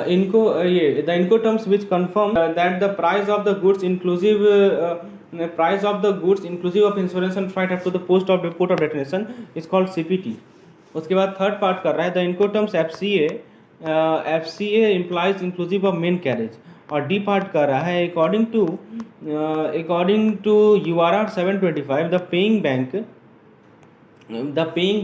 इनको ये the Incoterms which confirm that the price of the goods inclusive of insurance and freight up to the post of port of destination is called CPT. उसके बाद third part कर रहा है the Incoterms FCA implies inclusive of main carriage. और D part कर रहा है according to URR 725 the paying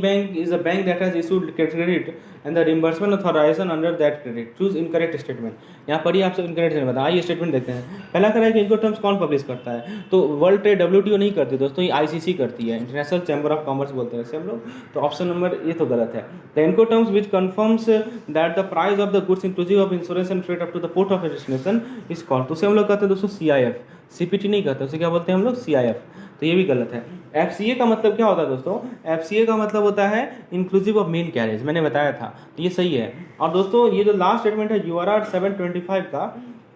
bank is a bank that has issued credit and the reimbursement authorization under that credit. Choose incorrect statement। यहाँ पर ही आपसे incorrect statement बता। आइए statement देखते हैं। पहला कह रहा है कि इनको टर्म्स कौन पब्लिश करता है, तो वर्ल्ड ट्रेड WTO नहीं करती दोस्तों, ये ICC करती है, इंटरनेशनल चैम्बर ऑफ कॉमर्स बोलते हैं इसे हम लोग। तो ऑप्शन नंबर ये तो गलत है। The Incoterms which confirms that the price of the goods inclusive of insurance and freight up to the port of destination is called, तो उसे हम लोग कहते हैं दोस्तों CIF। CPT नहीं कहते, उसे क्या बोलते हैं हम लोग, CIF। तो ये भी गलत है। FCA का मतलब क्या होता है दोस्तों, FCA का मतलब होता है इंक्लूसिव ऑफ मेन कैरेज, मैंने बताया था, तो ये सही है। और दोस्तों ये जो लास्ट स्टेटमेंट है URR 725 का,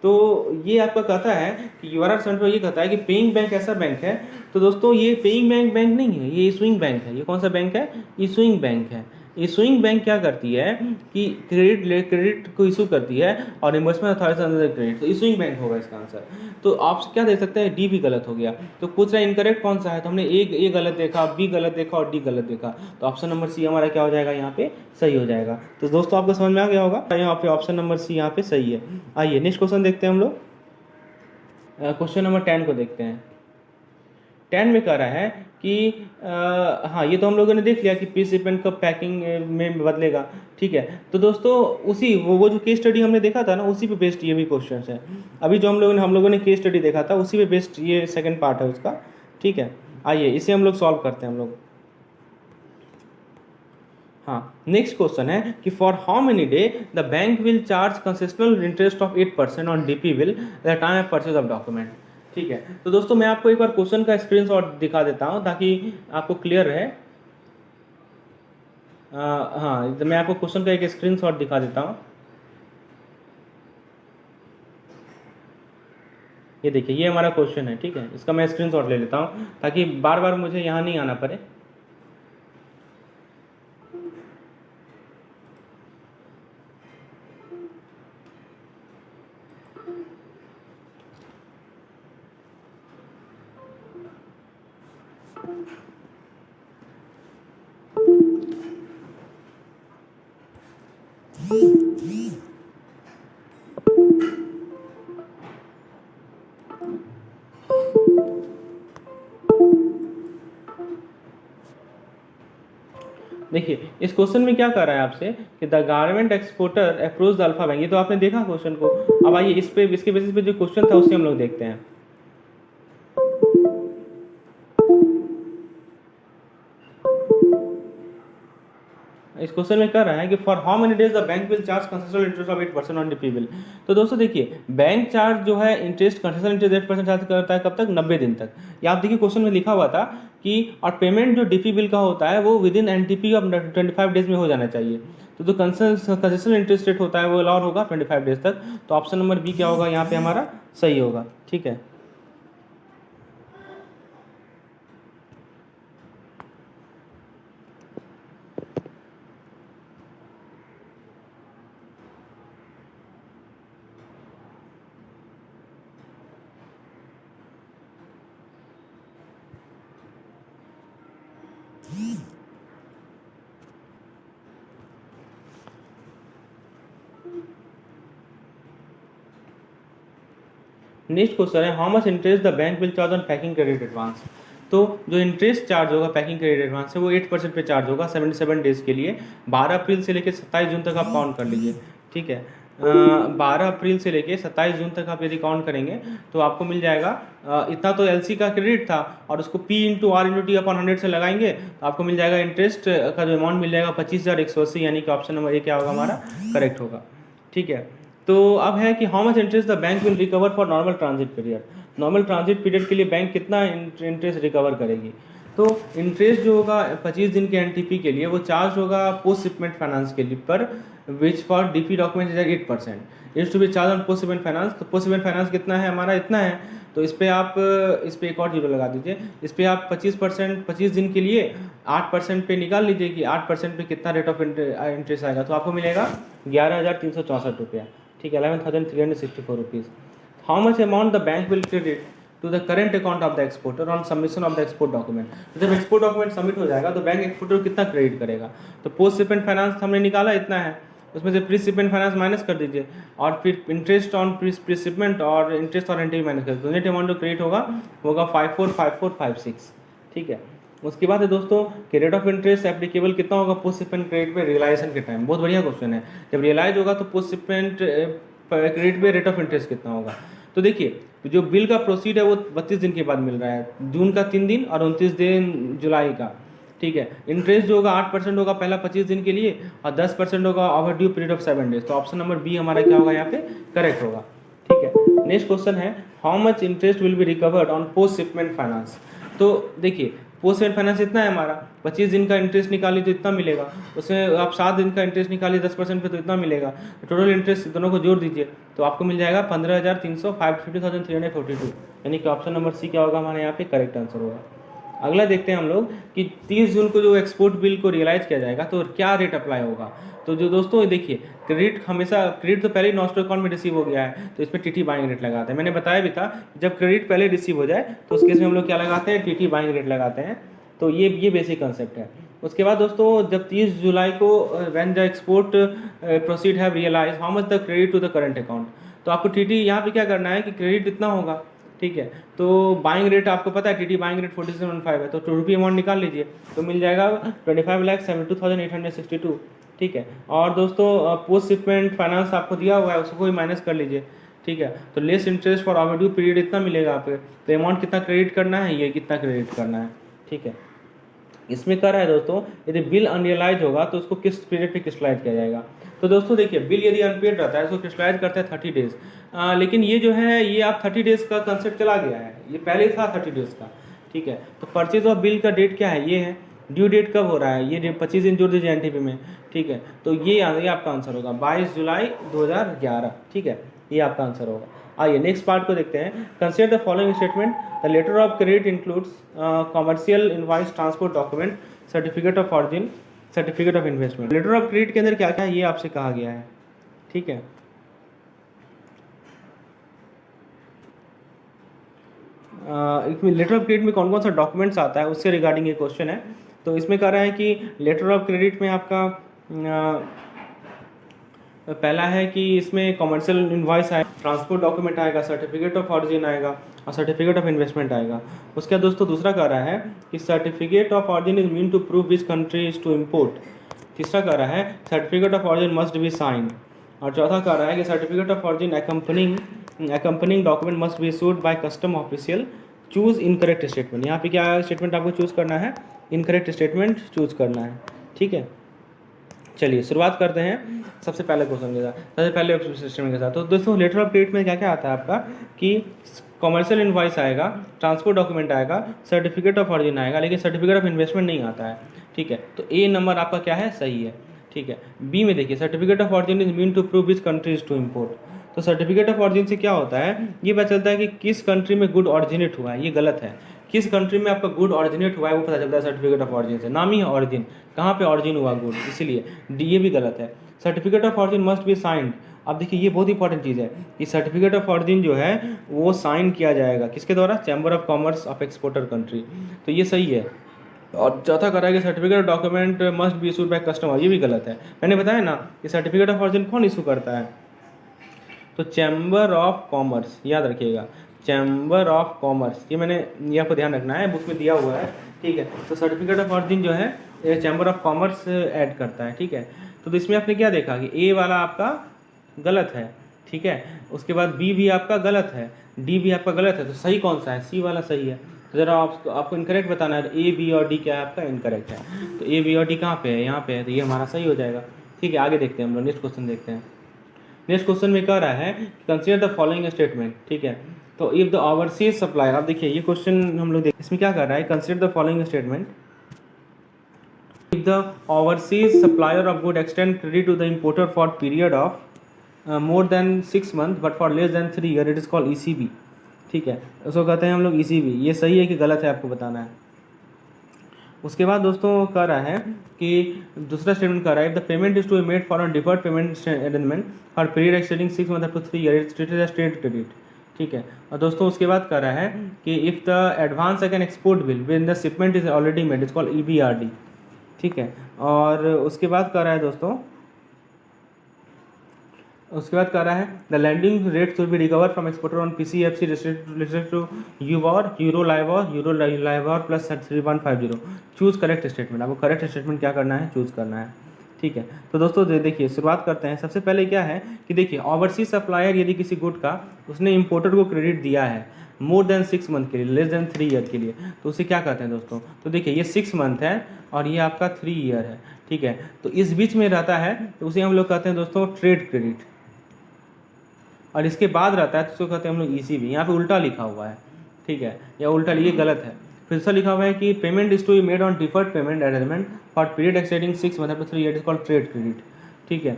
तो ये आपका कहता है कि URR 725 ये कहता है कि पेइंग बैंक ऐसा बैंक है, तो दोस्तों ये पेइंग बैंक नहीं है, ये इशूइंग बैंक है। ये कौन सा बैंक है, इशूइंग बैंक है। इशूइंग बैंक क्या करती है कि क्रेडिट को इशू करती है और रिम्बर्समेंट अथॉरिटी अंडर क्रेडिट, तो इशूइंग बैंक होगा इसका आंसर। तो आप क्या देख सकते हैं, डी भी गलत हो गया। तो पूछ रहा है इनकरेक्ट कौन सा है, तो हमने ए गलत देखा, बी गलत देखा और डी गलत देखा, तो ऑप्शन नंबर सी हमारा क्या हो जाएगा, यहाँ पे सही हो जाएगा। तो दोस्तों आपको समझ में आ गया होगा, यहाँ पे ऑप्शन नंबर सी यहाँ पे सही है। आइए नेक्स्ट क्वेश्चन देखते हैं हम लोग, क्वेश्चन नंबर 10 को देखते हैं। 10 में कह रहा है कि हाँ ये तो हम लोगों ने देख लिया कि पीस शिपमेंट कब पैकिंग में बदलेगा, ठीक है। तो दोस्तों उसी वो जो केस स्टडी हमने देखा था ना, उसी पे बेस्ड ये भी क्वेश्चन है। अभी जो हम लोगों ने केस स्टडी देखा था उसी पे बेस्ड ये सेकंड पार्ट है उसका, ठीक है। आइए इसे हम लोग सॉल्व करते हैं हम लोग। हाँ नेक्स्ट क्वेश्चन है कि for how many day the bank will charge concessional interest of 8% on DP bill at the time of purchase of document, ठीक है। तो दोस्तों मैं आपको एक बार क्वेश्चन का स्क्रीनशॉट दिखा देता हूं ताकि आपको क्लियर रहे। हाँ तो मैं आपको क्वेश्चन का एक स्क्रीनशॉट दिखा देता हूं। ये देखिए ये हमारा क्वेश्चन है, ठीक है। इसका मैं स्क्रीनशॉट ले लेता हूं ताकि बार बार मुझे यहाँ नहीं आना पड़े। देखिए इस क्वेश्चन में क्या कर रहा है आपसे कि the garment exporter approach the alpha bank, ये तो आपने देखा क्वेश्चन को। अब आइए इसके बेसिस पे जो क्वेश्चन था उससे हम लोग देखते हैं। इस क्वेश्चन में कह रहा है कि for how many days the bank will charge concessional interest of 8% on DP bill. तो दोस्तों देखिए बैंक चार्ज जो है इंटरेस्ट, कंसेशनल इंटरेस्ट 8% चार्ज करता है कब तक, 90 दिन तक। या आप देखिए क्वेश्चन में लिखा हुआ था कि और पेमेंट जो DP बिल का होता है वो with in NTP of 25 days में हो जाना चाहिए। तो जो कंसेशनल इंटरेस्ट रेट होता है वो अलाउड होगा 25 डेज तक। तो ऑप्शन नंबर बी क्या होगा, यहाँ पे हमारा सही होगा, ठीक है। नेक्स्ट क्वेश्चन है how much interest the bank will charge on packing credit advance. तो जो इंटरेस्ट चार्ज होगा पैकिंग क्रेडिट एडवांस है वो 8% पे चार्ज होगा 77 डेज के लिए। 12 अप्रैल से लेकर 27 जून तक आप काउंट कर लीजिए, ठीक है। 12 अप्रैल से लेके 27 जून तक आप यदि काउंट करेंगे तो आपको मिल जाएगा इतना तो LC का क्रेडिट था और उसको P into R into T/100 से लगाएंगे तो आपको मिल जाएगा इंटरेस्ट का जो अमाउंट मिल जाएगा 25,180, यानी कि ऑप्शन नंबर ए क्या होगा हमारा करेक्ट होगा, ठीक है। तो अब है कि how much interest the bank will recover for normal transit period. Normal transit period के लिए बैंक कितना इंटरेस्ट रिकवर करेगी? तो इंटरेस्ट जो होगा 25 दिन के एनटीपी के लिए वो चार्ज होगा पोस्ट शिपमेंट फाइनेंस के लिए पर which for DP document is 8% is to be charge on post shipment finance. तो पोस्ट शिपमेंट फाइनेंस कितना है हमारा? इतना है। तो इस पर एक और जीरो लगा दीजिए। इस पर आप 25% 25 दिन के लिए 8% पे निकाल लीजिए कि 8% पे कितना रेट ऑफ इंटरेस्ट आएगा। तो आपको मिलेगा 11,364 रुपया, ठीक है, 11,364 rupees. How much amount the bank will credit to the current account of the exporter on submission of the export document. तो जब एक्सपोर्ट डॉक्यूमेंट सबमिट हो जाएगा तो बैंक एक्सपोर्टर को कितना क्रेडिट करेगा? तो पोस्ट शिपमेंट फाइनेंस हमने निकाला इतना है, उसमें से प्री शिपमेंट फाइनेंस माइनस कर दीजिए और फिर इंटरेस्ट ऑन प्री शिपमेंट और इंटरेस्ट और एनटीपी माइनस कर दीजिए। नेट अमाउंट जो क्रेडिट होगा 545456, ठीक है। उसके बाद है दोस्तों कि रेट ऑफ इंटरेस्ट एप्लीकेबल कितना होगा पोस्ट शिपमेंट क्रेडिट पे रियलाइजेशन के टाइम। बहुत बढ़िया क्वेश्चन है। जब रियलाइज होगा तो पोस्ट शिपमेंट क्रेडिट पे रेट ऑफ इंटरेस्ट कितना होगा? तो देखिए जो बिल का प्रोसीड है वो 32 दिन के बाद मिल रहा है, जून का 3 दिन और 29 दिन जुलाई का, ठीक है। इंटरेस्ट जो होगा 8% होगा पहला 25 दिन के लिए और 10% होगा over due period of 7 days. तो ऑप्शन नंबर बी हमारा क्या होगा यहाँ पे? करेक्ट होगा, ठीक है। नेक्स्ट क्वेश्चन है how much interest will be recovered on post shipment finance. तो देखिए पोस्ट शिपमेंट फाइनेंस इतना है हमारा, 25 दिन का इंटरेस्ट निकाली तो इतना मिलेगा, उसमें आप 7 दिन का इंटरेस्ट निकालिए 10% पे तो इतना मिलेगा। टोटल इंटरेस्ट दोनों को जोड़ दीजिए तो आपको मिल जाएगा 15,352, यानी कि ऑप्शन नंबर सी क्या होगा हमारे यहाँ पे? करेक्ट आंसर होगा। अगला देखते हैं हम लोग कि 30 जून को जो एक्सपोर्ट बिल को रियलाइज किया जाएगा तो क्या रेट अप्लाई होगा। तो जो दोस्तों देखिए क्रेडिट हमेशा क्रेडिट तो पहले ही नॉस्टो अकाउंट में रिसीव हो गया है तो इसमें टीटी बाइंग रेट लगाते हैं। मैंने बताया भी था जब क्रेडिट पहले रिसीव हो जाए तो उस केस में हम लोग क्या लगाते हैं? टीटी बाइंग रेट लगाते हैं। तो ये बेसिक कंसेप्ट है। उसके बाद दोस्तों जब 30 जुलाई को when the export proceed have realize how much the credit to the current account. तो आपको टीटी यहाँ पे क्या करना है कि क्रेडिट इतना होगा, ठीक है। तो बाइंग रेट आपको पता है टीटी बाइंग रेट 4715 है तो ₹2 अमाउंट निकाल लीजिए तो मिल जाएगा 25,72,862, ठीक है। और दोस्तों पोस्ट शिपमेंट फाइनेंस आपको दिया हुआ है उसको भी माइनस कर लीजिए, ठीक है। तो less interest for overdue period इतना मिलेगा आपको। तो अमाउंट कितना क्रेडिट करना है? ये कितना क्रेडिट करना है, ठीक है। इसमें क्या रहा है दोस्तों यदि बिल अनरियलाइज होगा तो उसको किस पीरियड पे क्रिस्टलाइज किया जाएगा। तो दोस्तों देखिए बिल यदि अनपेड रहता है उसको क्रिस्टलाइज करते हैं 30 डेज, लेकिन ये जो है ये आप 30 डेज का कंसेप्ट चला गया है, ये पहले था 30 डेज का, ठीक है। तो परचेज ऑफ बिल का डेट क्या है? ये है। ड्यू डेट कब हो रहा है? ये 25 दिन जोड़ दीजिए एनटीपी में, ठीक है। तो ये आपका आंसर होगा 22 जुलाई 2011, ठीक है, ये आपका आंसर होगा। आइए नेक्स्ट पार्ट को देखते हैं। Consider the following statement. The letter of credit includes commercial invoice, transport document, certificate of origin, certificate of investment. Letter of credit के अंदर क्या क्या है ये आपसे कहा गया है, ठीक है। इसमें लेटर ऑफ क्रेडिट में कौन कौन सा डॉक्यूमेंट्स आता है उससे रिगार्डिंग ये क्वेश्चन है। तो इसमें कह रहा है कि लेटर ऑफ क्रेडिट में आपका पहला है कि इसमें कमर्शियल इनवॉइस आएगा, ट्रांसपोर्ट डॉक्यूमेंट आएगा, सर्टिफिकेट ऑफ ऑरिजिन आएगा और सर्टिफिकेट ऑफ इन्वेस्टमेंट आएगा। उसके बाद दोस्तों दूसरा कह रहा है कि certificate of origin is mean to prove which country is to import. तीसरा कह रहा है certificate of origin must be sign. और चौथा कह रहा है कि certificate of origin accompanying document must be issued by custom official. Choose incorrect statement. यहाँ पे क्या स्टेटमेंट आपको चूज करना है? इनकरेक्ट स्टेटमेंट चूज करना है, ठीक है। चलिए शुरुआत करते हैं सबसे पहले क्वेश्चन के साथ, सबसे पहले स्टेटमेंट के साथ। तो दोस्तों लेटर ऑफ क्रेडिट में क्या क्या आता है आपका कि कमर्शियल इनवॉइस आएगा, ट्रांसपोर्ट डॉक्यूमेंट आएगा, सर्टिफिकेट ऑफ ऑरिजिन आएगा, लेकिन सर्टिफिकेट ऑफ इन्वेस्टमेंट नहीं आता है, ठीक है। तो ए नंबर आपका क्या है? सही है, ठीक है। बी में देखिए certificate of origin is mean to prove which country is to import. तो सर्टिफिकेट ऑफ ऑरिजिन से क्या होता है? ये पता चलता है कि किस कंट्री में गुड ऑरिजिनेट हुआ है। ये गलत है। किस कंट्री में आपका गुड ऑरिजिनेट हुआ है वो पता चलता है सर्टिफिकेट ऑफ ऑरिजिन से। नाम ही है ऑरिजिन, कहाँ पे ऑरिजिन हुआ गुड, इसीलिए ये भी गलत है। Certificate of origin must be signed. अब देखिए ये बहुत इंपॉर्टेंट चीज़ है कि सर्टिफिकेट ऑफ ऑरिजिन जो है वो साइन किया जाएगा किसके द्वारा? Chamber of commerce of exporter country. तो ये सही है। और चौथा कह रहा है कि certificate of document must be issued by customer. ये भी गलत है। मैंने बताया ना कि सर्टिफिकेट ऑफ ऑरिजिन कौन इशू करता है? तो चैम्बर ऑफ कॉमर्स, याद रखिएगा, चैम्बर ऑफ कॉमर्स। ये आपको ध्यान रखना है, बुक में दिया हुआ है, ठीक है। तो सर्टिफिकेट ऑफ ऑरिजिन जो है ये चैम्बर ऑफ कॉमर्स ऐड करता है, ठीक है। तो इसमें आपने क्या देखा कि ए वाला आपका गलत है, ठीक है। उसके बाद बी भी आपका गलत है, डी भी आपका गलत है। तो सही कौन सा है? सी वाला सही है। तो ज़रा आपको इनकरेक्ट बताना है। ए बी और डी क्या है आपका? इनकरेक्ट है। तो ए बी और डी कहाँ पे है? यहाँ पे है। तो ये हमारा सही हो जाएगा, ठीक है। आगे देखते हैं हम लोग, नेक्स्ट क्वेश्चन देखते हैं। नेक्स्ट क्वेश्चन में कह रहा है कंसीडर द फॉलोइंग स्टेटमेंट, ठीक है। तो इफ़ द ओवरसीज सप्लायर, अब देखिए ये क्वेश्चन हम लोग इसमें क्या कर रहा है, consider the following statement. If the overseas supplier of good extend credit to the importer for period of more than 6 month but for less than 3 year, it is called ECB। ठीक है, उसको कहते हैं हम लोग ECB। ये सही है कि गलत है आपको बताना है। उसके बाद दोस्तों कह रहा है कि दूसरा स्टेटमेंट कह रहा है, the payment is to be made for deferred payment arrangement for period extending 6 month up to 3 year, it's treated as trade credit. ठीक है, और दोस्तों उसके बाद कह रहा है कि if the advance again export bill when the shipment is already made, it's called EBRD। ठीक है, और उसके बाद कह रहा है दोस्तों, उसके बाद कह रहा है the landing rate will be recover from exporter on PCFC related to EURIBOR, euro LIBOR plus 3150। Choose correct statement. आपको करेक्ट स्टेटमेंट क्या करना है, चूज करना है। ठीक है, तो दोस्तों देखिए शुरुआत करते हैं। सबसे पहले क्या है कि देखिए ओवरसीज सप्लायर यदि किसी गुड का उसने इंपोर्टर को क्रेडिट दिया है मोर देन 6 मंथ के लिए, लेस देन 3 ईयर के लिए, तो उसे क्या कहते हैं दोस्तों। तो देखिए ये 6 मंथ है और ये आपका 3 ईयर है। ठीक है, तो इस बीच में रहता है तो उसे हम लोग कहते हैं दोस्तों ट्रेड क्रेडिट, और इसके बाद रहता है तो उसको कहते हैं हम लोग ECB। यहाँ पे उल्टा लिखा हुआ है। ठीक है, या उल्टा ये गलत है। फिर से लिखा हुआ है कि payment is to be made on deferred payment arrangement for period extending 6 month up to 3 year, is called trade credit. ठीक है,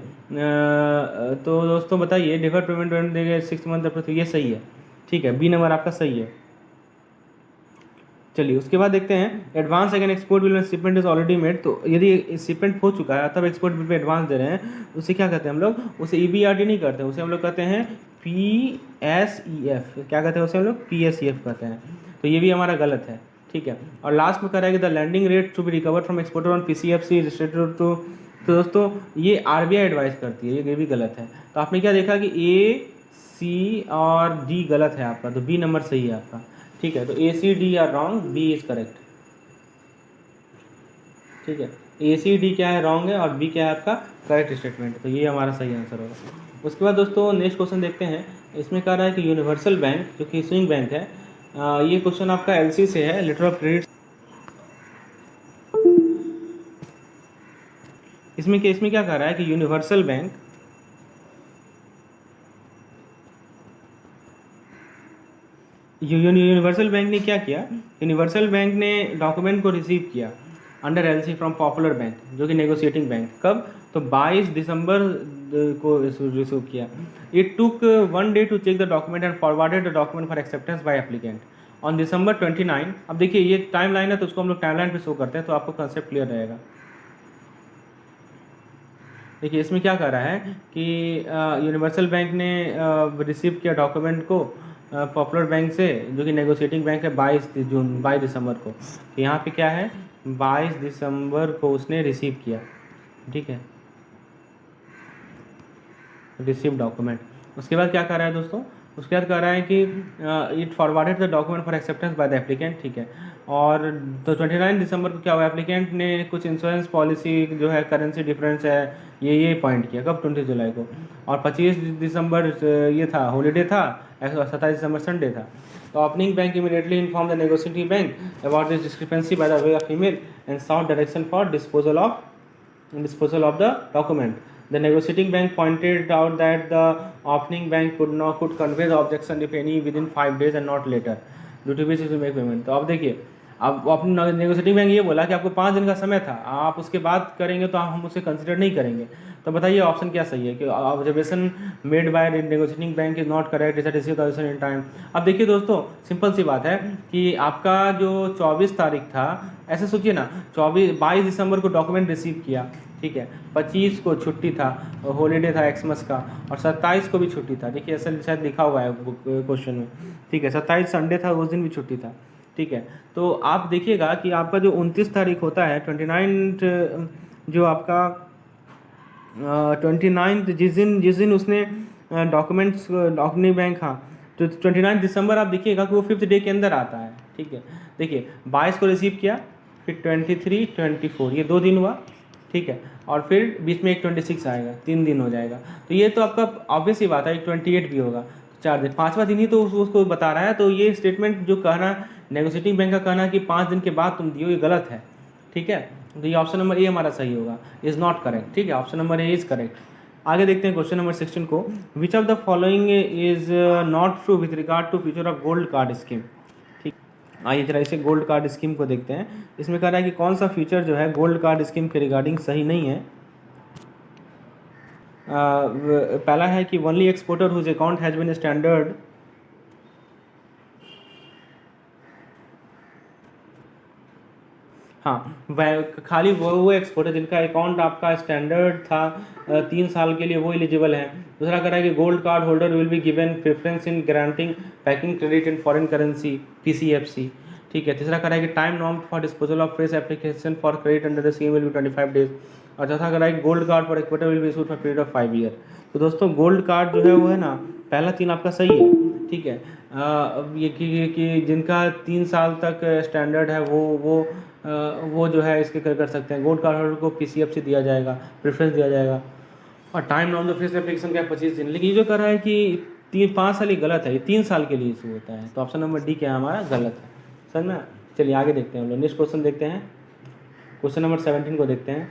तो दोस्तों बताइए डिफर्ड पेमेंट देंगे 6 मंथ अप टू 3, ये सही है। ठीक है, B नंबर आपका सही है। चलिए उसके बाद देखते हैं एडवांस अगेन एक्सपोर्ट बिल में शिपमेंट इज ऑलरेडी मेड। तो यदि शिपमेंट हो चुका है तब एक्सपोर्ट बिल पे एडवांस दे रहे हैं, उसे क्या कहते हैं हम लोग, उसे EBRD नहीं करते, उसे हम लोग कहते हैं PSEF। क्या कहते हैं उसे हम लोग, PSEF कहते हैं। तो ये भी हमारा गलत है। ठीक है, और लास्ट में कह रहा है कि the landing rate to be recover from exporter on PCFC related to, तो दोस्तों ये RBI एडवाइस करती है, ये भी गलत है। तो आपने क्या देखा कि A, C और D गलत है आपका, तो B नंबर सही है आपका। ठीक है, तो A, C, D are wrong, B is correct. ठीक है, A, C, D क्या है, रॉन्ग है, और B क्या है आपका करेक्ट स्टेटमेंट। तो ये हमारा सही आंसर होगा। उसके बाद दोस्तों नेक्स्ट क्वेश्चन देखते हैं। इसमें कह रहा है कि यूनिवर्सल बैंक जो कि स्विंग बैंक है, ये क्वेश्चन आपका LC से है, लेटर ऑफ क्रेडिट। इसमें क्या कह रहा है कि यूनिवर्सल बैंक यूनिवर्सल बैंक ने क्या किया, यूनिवर्सल बैंक ने डॉक्यूमेंट को रिसीव किया under LC from popular bank जो कि नेगोशिएटिंग बैंक, कब, तो 22 दिसंबर को रिसीव किया। It took 1 day to check the document and forwarded the document for acceptance by applicant on December 29। अब देखिए ये टाइम लाइन है तो उसको हम लोग टाइम लाइन पर शो करते हैं तो आपको कंसेप्ट क्लियर रहेगा। देखिए इसमें क्या कर रहा है कि यूनिवर्सल बैंक ने रिसीव किया डॉक्यूमेंट को पॉपुलर बैंक से जो कि नेगोशिएटिंग बैंक है 22 दिसंबर को। तो यहाँ पे क्या है, 22 दिसंबर को उसने रिसीव किया। ठीक है, रिसीव डॉक्यूमेंट। उसके बाद क्या कर रहा है दोस्तों, उसके बाद कह रहा है कि it forwarded the document for acceptance by the applicant. ठीक है, और तो 29 दिसंबर को क्या हुआ, एप्लीकेंट ने कुछ इंश्योरेंस पॉलिसी जो है करेंसी डिफरेंस है ये पॉइंट किया, कब 20 जुलाई को। और 25 दिसंबर ये था हॉलीडे था, 27 दिसंबर संडे था। तो opening bank immediately inform the negotiating bank about this discrepancy by the way of email and south direction for disposal of the document. The negotiating bank pointed out that the opening bank could convey the objection if any within 5 days and not later, due to which it will make payment। तो अब देखिए, अब अपनी negotiating bank ये बोला कि आपको 5 दिन का समय था, आप उसके बाद करेंगे तो हम उसे कंसिडर नहीं करेंगे। तो बताइए ऑप्शन क्या सही है कि observation made by negotiating bank is not correct, is receive the in time. अब देखिए दोस्तों सिंपल सी बात है कि आपका जो 24 तारीख था, ऐसे सोचिए ना, 22 दिसंबर को डॉक्यूमेंट रिसीव किया। ठीक है, 25 को छुट्टी था, हॉलीडे था एक्समस का, और 27 को भी छुट्टी था। देखिए ऐसा शायद लिखा हुआ है क्वेश्चन में। ठीक है, 27 संडे था, उस दिन भी छुट्टी था। ठीक है, तो आप देखिएगा कि आपका जो 29 तारीख होता है, 29 जो आपका 29 जिस दिन उसने डॉक्यूमेंट्स डॉक्यूमेंट बैंक, हाँ, तो 29 दिसंबर आप देखिएगा कि वो 5th डे के अंदर आता है। ठीक है, देखिए 22 को रिसीव किया, फिर 23, 24, ये 2 दिन हुआ। ठीक है, और फिर बीच में एक 26 आएगा, 3 दिन हो जाएगा। तो ये तो आपका ऑब्वियस ही बात है, 28 भी होगा, 4 दिन, 5वां दिन ही तो उसको बता रहा है। तो ये स्टेटमेंट जो कहना नेगोशिएटिंग बैंक का कहना कि 5 दिन के बाद तुम दियो, ये गलत है। ठीक है, तो ये ऑप्शन नंबर ए हमारा सही होगा, इज़ नॉट करेक्ट। ठीक है, option number A is correct. आगे देखते हैं क्वेश्चन नंबर 16 को, which of the following is not true with regard to future of gold card scheme. ठीक, आइए जरा इसे गोल्ड कार्ड स्कीम को देखते हैं। इसमें कह रहा है कि कौन सा फीचर जो है गोल्ड कार्ड स्कीम के रिगार्डिंग सही नहीं है। पहला है कि only exporter whose account has been standard, हाँ खाली वो एक्सपोर्टर जिनका अकाउंट आपका स्टैंडर्ड था 3 साल के लिए, वो एलिजिबल है। दूसरा कह रहा है कि gold card holder will be given preference in granting packing credit in foreign currency PCFC। ठीक है। तीसरा कह रहा है कि time norm for disposal of fresh application for credit under the scheme will be 25 days. और चौथा कह रहा है कि gold card for exporter will be issued for period of 5 year. तो दोस्तों गोल्ड कार्ड जो है वो है ना, पहला 3 आपका सही है। ठीक है। अब ये कि जिनका 3 साल तक स्टैंडर्ड है वो जो है इसके कर सकते हैं। गोल्ड कार्ड होल्डर को PCFC दिया जाएगा, प्रेफरेंस दिया जाएगा। और time on the face application का 25 दिन। लेकिन ये जो कर रहा है कि 5 साल ही गलत है, ये 3 साल के लिए इशू होता है। तो ऑप्शन नंबर डी क्या है हमारा, गलत है। समझ में। चलिए आगे देखते हैं हम लोग, नेक्स्ट क्वेश्चन देखते हैं। क्वेश्चन नंबर 17 को देखते हैं।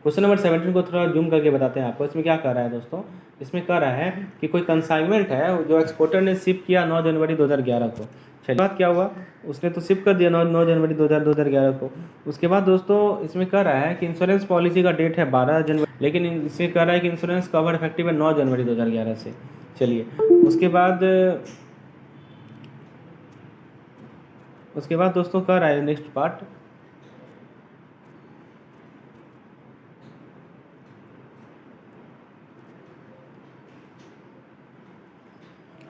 क्वेश्चन नंबर 17 को थोड़ा जूम करके बताते हैं आपको। इसमें क्या कर रहा है दोस्तों, इसमें कह रहा है कि कोई कंसाइनमेंट है जो एक्सपोर्टर ने शिप किया 9 जनवरी 2011 को। चलिए बात क्या हुआ, उसने तो शिप कर दिया 9 जनवरी 2011 को। उसके बाद दोस्तों इसमें कह रहा है कि इंश्योरेंस पॉलिसी का डेट है 12 जनवरी, लेकिन इसमें कह रहा है कि इंश्योरेंस कवर इफेक्टिव है 9 जनवरी 2011 से। चलिए उसके बाद दोस्तों कह रहा है नेक्स्ट पार्ट,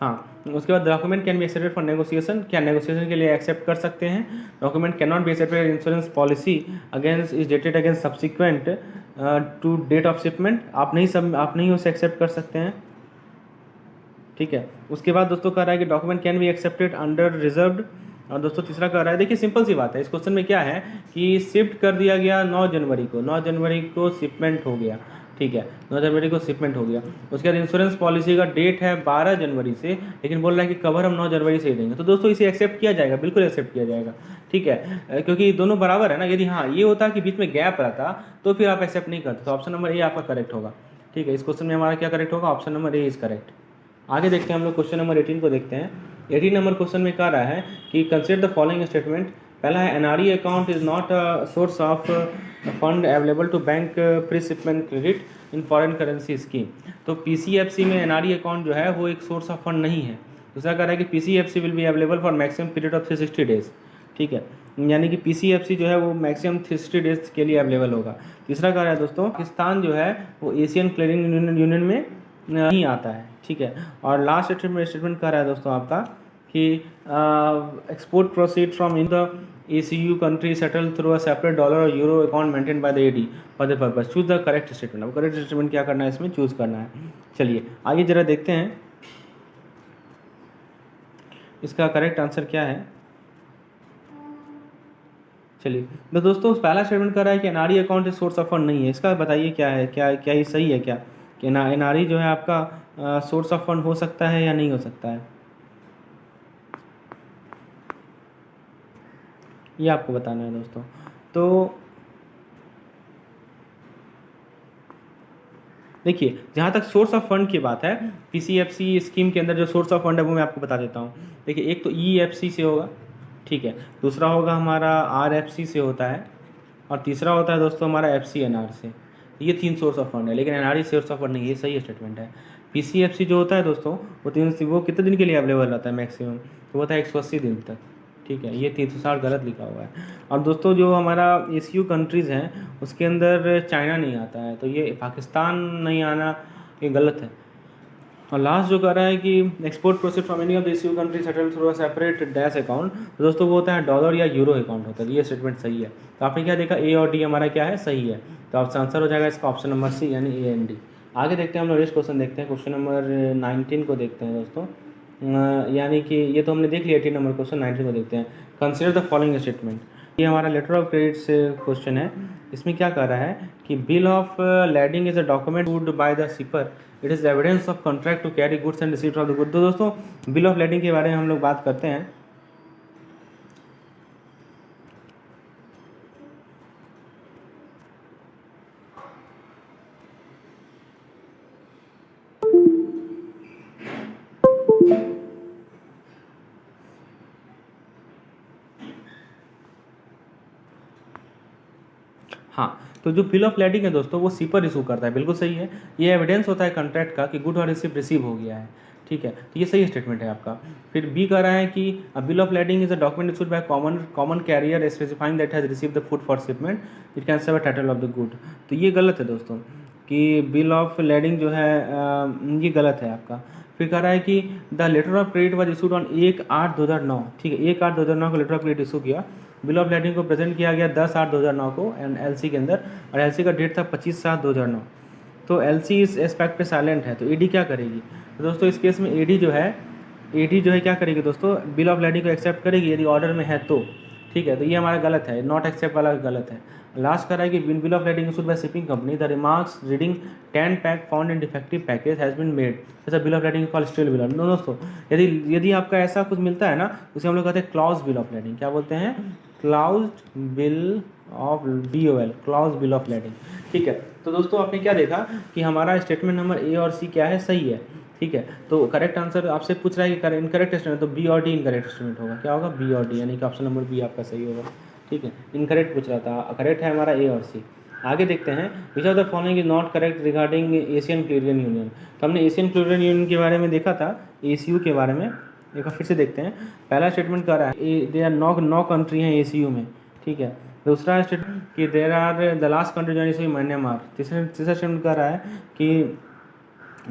हाँ उसके बाद document can be accepted for negotiation, क्या नेगोशिएशन के लिए एक्सेप्ट कर सकते हैं। Document can not be accepted insurance policy against is dated against subsequent to date of shipment, आप नहीं उसे एक्सेप्ट कर सकते हैं। ठीक है। उसके बाद दोस्तों कह रहा है कि document can be accepted under reserved. और दोस्तों तीसरा कह रहा है, देखिए सिंपल सी बात है, इस क्वेश्चन में क्या है कि शिफ्ट कर दिया गया 9 जनवरी को शिपमेंट हो गया। ठीक है, 9 जनवरी को शिपमेंट हो गया। उसके बाद इंश्योरेंस पॉलिसी का डेट है 12 जनवरी से, लेकिन बोल रहा है कि कवर हम 9 जनवरी से ही देंगे। तो दोस्तों इसे एक्सेप्ट किया जाएगा, बिल्कुल एक्सेप्ट किया जाएगा। ठीक है, क्योंकि दोनों बराबर है ना। यदि हाँ ये होता कि बीच में गैप रहता तो फिर आप एक्सेप्ट नहीं करते। तो ऑप्शन नंबर ए आपका करेक्ट होगा। ठीक है, इस क्वेश्चन में हमारा क्या करेक्ट होगा, option number A is correct. आगे देखते हैं हम लोग, क्वेश्चन नंबर 18 को देखते हैं। 18 नंबर क्वेश्चन में कह रहा है कि कंसिडर द फॉलोइंग स्टेटमेंट। पहला है NRE account is not a source of fund available to bank pre shipment credit in foreign currency scheme. तो PCFC में NRE अकाउंट जो है वो एक सोर्स ऑफ फंड नहीं है। दूसरा कह रहा है कि PCFC will be available for maximum period of 360 days. ठीक है, यानी कि PCFC जो है वो मैक्सिमम 360 डेज के लिए अवेलेबल होगा। तीसरा कह रहा है दोस्तों, पाकिस्तान जो है वो एशियन क्लियरिंग यूनियन में नहीं आता है। ठीक है, और लास्ट स्टेटमेंट कह रहा है दोस्तों आपका कि export proceed from in the ECU country settle through a separate dollar और euro account maintain by the AD for the purpose, choose the correct statement. अब करेक्ट स्टेटमेंट क्या करना है, इसमें चूज करना है। चलिए आगे जरा देखते हैं इसका करेक्ट आंसर क्या है। चलिए तो दोस्तों पहला स्टेटमेंट कर रहा है कि NRE account source of fund नहीं है। इसका बताइए क्या है, क्या क्या ये सही है क्या कि NRE जो है आपका सोर्स ऑफ फंड हो सकता है या नहीं हो सकता है, ये आपको बताना है दोस्तों। तो देखिए जहाँ तक सोर्स ऑफ फंड की बात है, PCFC स्कीम के अंदर जो सोर्स ऑफ फंड है वो मैं आपको बता देता हूँ। देखिए एक तो EFC से होगा, ठीक है, दूसरा होगा हमारा RFC से होता है, और तीसरा होता है दोस्तों हमारा FCNR से। ये 3 सोर्स ऑफ फंड है, लेकिन NRE सोर्स ऑफ फंड नहीं, ये सही स्टेटमेंट है। PCFC जो होता है दोस्तों वो कितने दिन के लिए अवेलेबल रहता है मैक्सिमम, तो होता है 180 दिन तक। ठीक है, ये 360 गलत लिखा हुआ है। और दोस्तों जो हमारा ECU कंट्रीज़ हैं उसके अंदर चाइना नहीं आता है, तो ये पाकिस्तान नहीं आना ये गलत है। और लास्ट जो कह रहा है कि export proceed from any of the ECU country settle through a separate dash account, तो दोस्तों वो होता है डॉलर या यूरो अकाउंट होता है। ये स्टेटमेंट सही है। तो आपने क्या देखा, ए और डी हमारा क्या है, सही है। तो आपका आंसर हो जाएगा इसका ऑप्शन नंबर सी, यानी AND। आगे देखते हैं हम लोग नेक्स्ट क्वेश्चन देखते हैं। क्वेश्चन नंबर 19 को देखते हैं दोस्तों। यानी कि ये तो हमने देख लिया 18 नंबर क्वेश्चन, 19 को देखते हैं। Consider the following statement. ये हमारा लेटर ऑफ क्रेडिट से क्वेश्चन है। इसमें क्या कह रहा है कि bill of landing is a document issued by the shipper, it is evidence of contract to carry goods and receipt of the good. तो दोस्तों बिल ऑफ लैंडिंग के बारे में हम लोग बात करते हैं। हाँ, तो जो बिल ऑफ लेडिंग है दोस्तों वो सीपर इशू करता है, बिल्कुल सही है। ये एविडेंस होता है कॉन्ट्रैक्ट का कि गुड और रिसीव हो गया है, ठीक है, तो ये सही स्टेटमेंट है आपका। फिर बी कह रहा है कि bill of lading is a document issued by common carrier specifying that has receive the food for shipment, it can serve a title of the good. तो ये गलत है दोस्तों कि बिल ऑफ लेडिंग जो है ये गलत है आपका। फिर कह रहा है कि the letter of credit was issued on 1/8/2009, ठीक है, 1/8/2009 को लेटर ऑफ क्रेडिट इशू किया। बिल ऑफ लेडिंग को प्रेजेंट किया गया 10/8/2009 को एंड एलसी के अंदर, और एलसी का डेट था 25/7/2009। तो एलसी इस एस्पेक्ट पे साइलेंट है, तो ईडी क्या करेगी? तो दोस्तों इस केस में ईडी जो है क्या करेगी दोस्तों, बिल ऑफ लेडिंग को एक्सेप्ट करेगी यदि ऑर्डर में है तो, ठीक है, तो ये हमारा गलत है, नॉट एक्सेप्ट वाला गलत है। लास्ट कर रहा है कि bill of lading issued by shipping company the remarks reading 10 pack found in defective package has been made, जैसा bill of lading call still bill. No दोस्तों, यदि आपका ऐसा कुछ मिलता है ना, उसे हम लोग कहते हैं क्लॉज बिल ऑफ लेडिंग। क्या बोलते हैं? Clause bill of BOL, clause bill of lending, ठीक है। तो दोस्तों आपने क्या देखा कि हमारा स्टेटमेंट नंबर ए और सी क्या है, सही है, ठीक है। तो करेक्ट आंसर आपसे पूछ रहा है कि इनकरेक्ट स्टेटमेंट, तो बी और डी इनकरेक्ट स्टेटमेंट होगा। क्या होगा? बी और डी, यानी कि ऑप्शन नंबर बी आपका सही होगा, ठीक है। इनकरेक्ट पूछ रहा था, करेक्ट है हमारा ए और सी। आगे देखते हैं, which of the following is not correct regarding Asian clearing union. तो हमने एशियन क्यूरियन यूनियन के बारे में देखा था, ACU के बारे में, एक बार फिर से देखते हैं। पहला स्टेटमेंट कह रहा है देयर आर नौ कंट्री हैं ACU में, ठीक है। दूसरा स्टेटमेंट कि there are the last country join ACU Myanmar. तीसरा स्टेटमेंट कह रहा है कि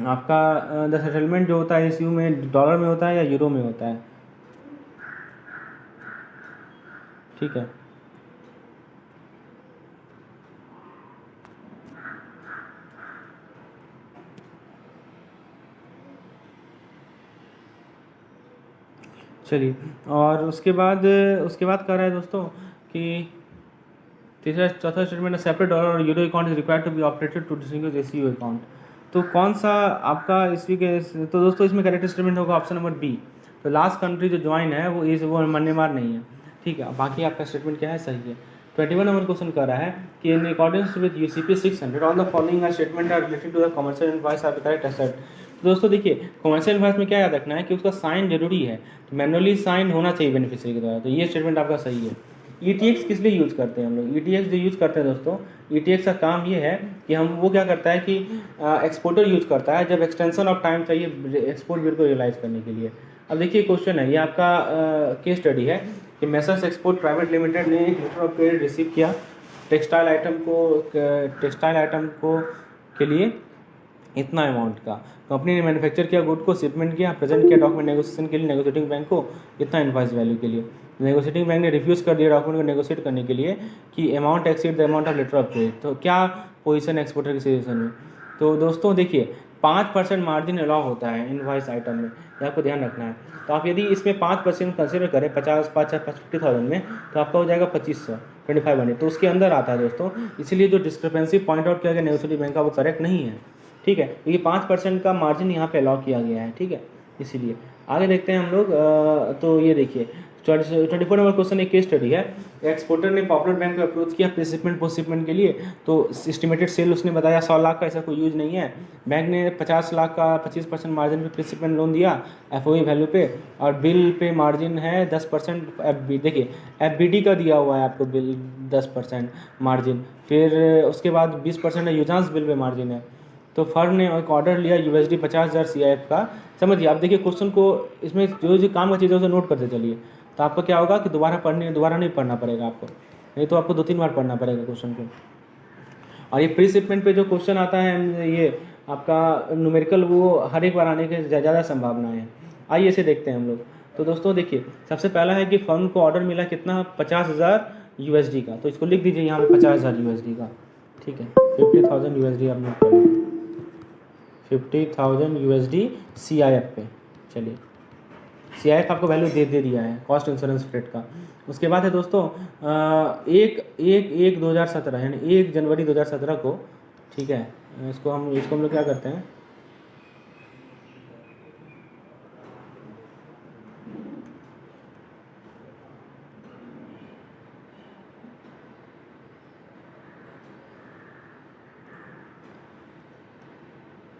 आपका द सेटलमेंट जो होता है ACU में डॉलर में होता है या यूरो में होता है, ठीक है। चलिए, और उसके बाद कह रहा है दोस्तों कि तीसरा चौथा स्टेटमेंट, सेपरेट डॉलर और euro account is required to be operated to distinguish ACU account. तो कौन सा आपका इसवी के, तो दोस्तों इसमें करेक्ट स्टेटमेंट होगा ऑप्शन नंबर बी। तो लास्ट कंट्री जो ज्वाइन है वो म्यांमार नहीं है, ठीक है। बाकी आपका स्टेटमेंट क्या है, सही है। 21 नंबर क्वेश्चन कर रहा है कि in accordance with UCP 600 all the following statement are related to the commercial invoice are correct asset. तो दोस्तों देखिए, कमर्शियल इनवॉइस में क्या याद रखना है कि उसका साइन जरूरी है, तो मैनुअली साइन होना चाहिए बेनिफिशियरी के द्वारा, तो ये स्टेटमेंट आपका सही है। ETX किस लिए यूज़ करते हैं हम लोग? ETX जो यूज़ करते हैं दोस्तों, ETX का काम ये है कि हम वो क्या करता है कि एक्सपोर्टर यूज़ करता है जब एक्सटेंशन ऑफ टाइम चाहिए एक्सपोर्ट बिल को रियलाइज़ करने के लिए। अब देखिए क्वेश्चन है, ये आपका केस स्टडी है कि मैसर्स एक्सपोर्ट प्राइवेट लिमिटेड ने एक लेटर ऑफ क्रेडिट रिसीव किया टेक्सटाइल आइटम को के लिए इतना अमाउंट का। कंपनी ने मैन्युफैक्चर किया गुड को, शिपमेंट किया, प्रेजेंट किया डॉक्यूमेंट नेगोशिएशन के लिए नेगोशिएटिंग बैंक को इतना इनवॉइस वैल्यू के लिए। नेगोशिएटिंग बैंक ने रिफ्यूज़ कर दिया डॉक्यूमेंट को नेगोशिएट करने के लिए कि amount exceed the amount of letter of credit. तो क्या पोजीशन एक्सपोर्टर की सिचुएशन में? तो दोस्तों देखिए 5% मार्जिन अलाउ होता है इनवॉइस आइटम में, ये आपको ध्यान रखना है। तो आप यदि इसमें 5% कंसिडर करें 50,000 में, तो आपका हो जाएगा 2500, 2500, तो उसके अंदर आता है दोस्तों। इसलिए जो डिस्क्रिपेंसी पॉइंट आउट किया गया नेगोशिएटिंग बैंक का वो करेक्ट नहीं है, ठीक है, क्योंकि 5% का मार्जिन यहाँ पे अलाउ किया गया है, ठीक है, इसीलिए। आगे देखते हैं हम लोग, तो ये देखिए 24 नंबर क्वेश्चन एक केस स्टडी है। एक्सपोर्टर ने पॉपुलर बैंक को अप्रोच किया प्री शिपमेंट पोस्ट शिपमेंट के लिए, तो एस्टिमेटेड सेल उसने बताया 100 लाख का, ऐसा कोई यूज नहीं है। बैंक ने 50 लाख का 25% मार्जिन पे प्री शिपमेंट लोन दिया FOE वैल्यू पे, और बिल पे मार्जिन है 10%। देखिए FBD का दिया हुआ है आपको बिल 10% मार्जिन, फिर उसके बाद 20% यूजांस बिल पे मार्जिन है। तो फर्म ने एक ऑर्डर लिया USD 50,000 CIF का। समझिए, आप देखिए क्वेश्चन को, इसमें जो जो काम का चीज़ है उसे नोट करते चलिए, तो आपका क्या होगा कि दोबारा नहीं पढ़ना पड़ेगा आपको, नहीं तो आपको 2-3 बार पढ़ना पड़ेगा क्वेश्चन को। और ये प्री शिपमेंट पे जो क्वेश्चन आता है, ये आपका न्यूमेरिकल, वो हर एक बार आने की ज़्यादा संभावनाएं हैं। आइए इसे देखते हैं हम लोग। तो दोस्तों देखिए, सबसे पहला है कि फर्म को ऑर्डर मिला कितना, 50,000 USD का, तो इसको लिख दीजिए यहाँ पे 50,000 USD का, ठीक है। 50,000 USD आप नोट करिए, 50,000 USD CIF पे। चलिए, CIF आपको वैल्यू दे दिया है कॉस्ट इंश्योरेंस फ्रेट का। उसके बाद है दोस्तों 1/1/2017 यानी 1 जनवरी 2017 को, ठीक है। इसको हम लोग क्या करते हैं,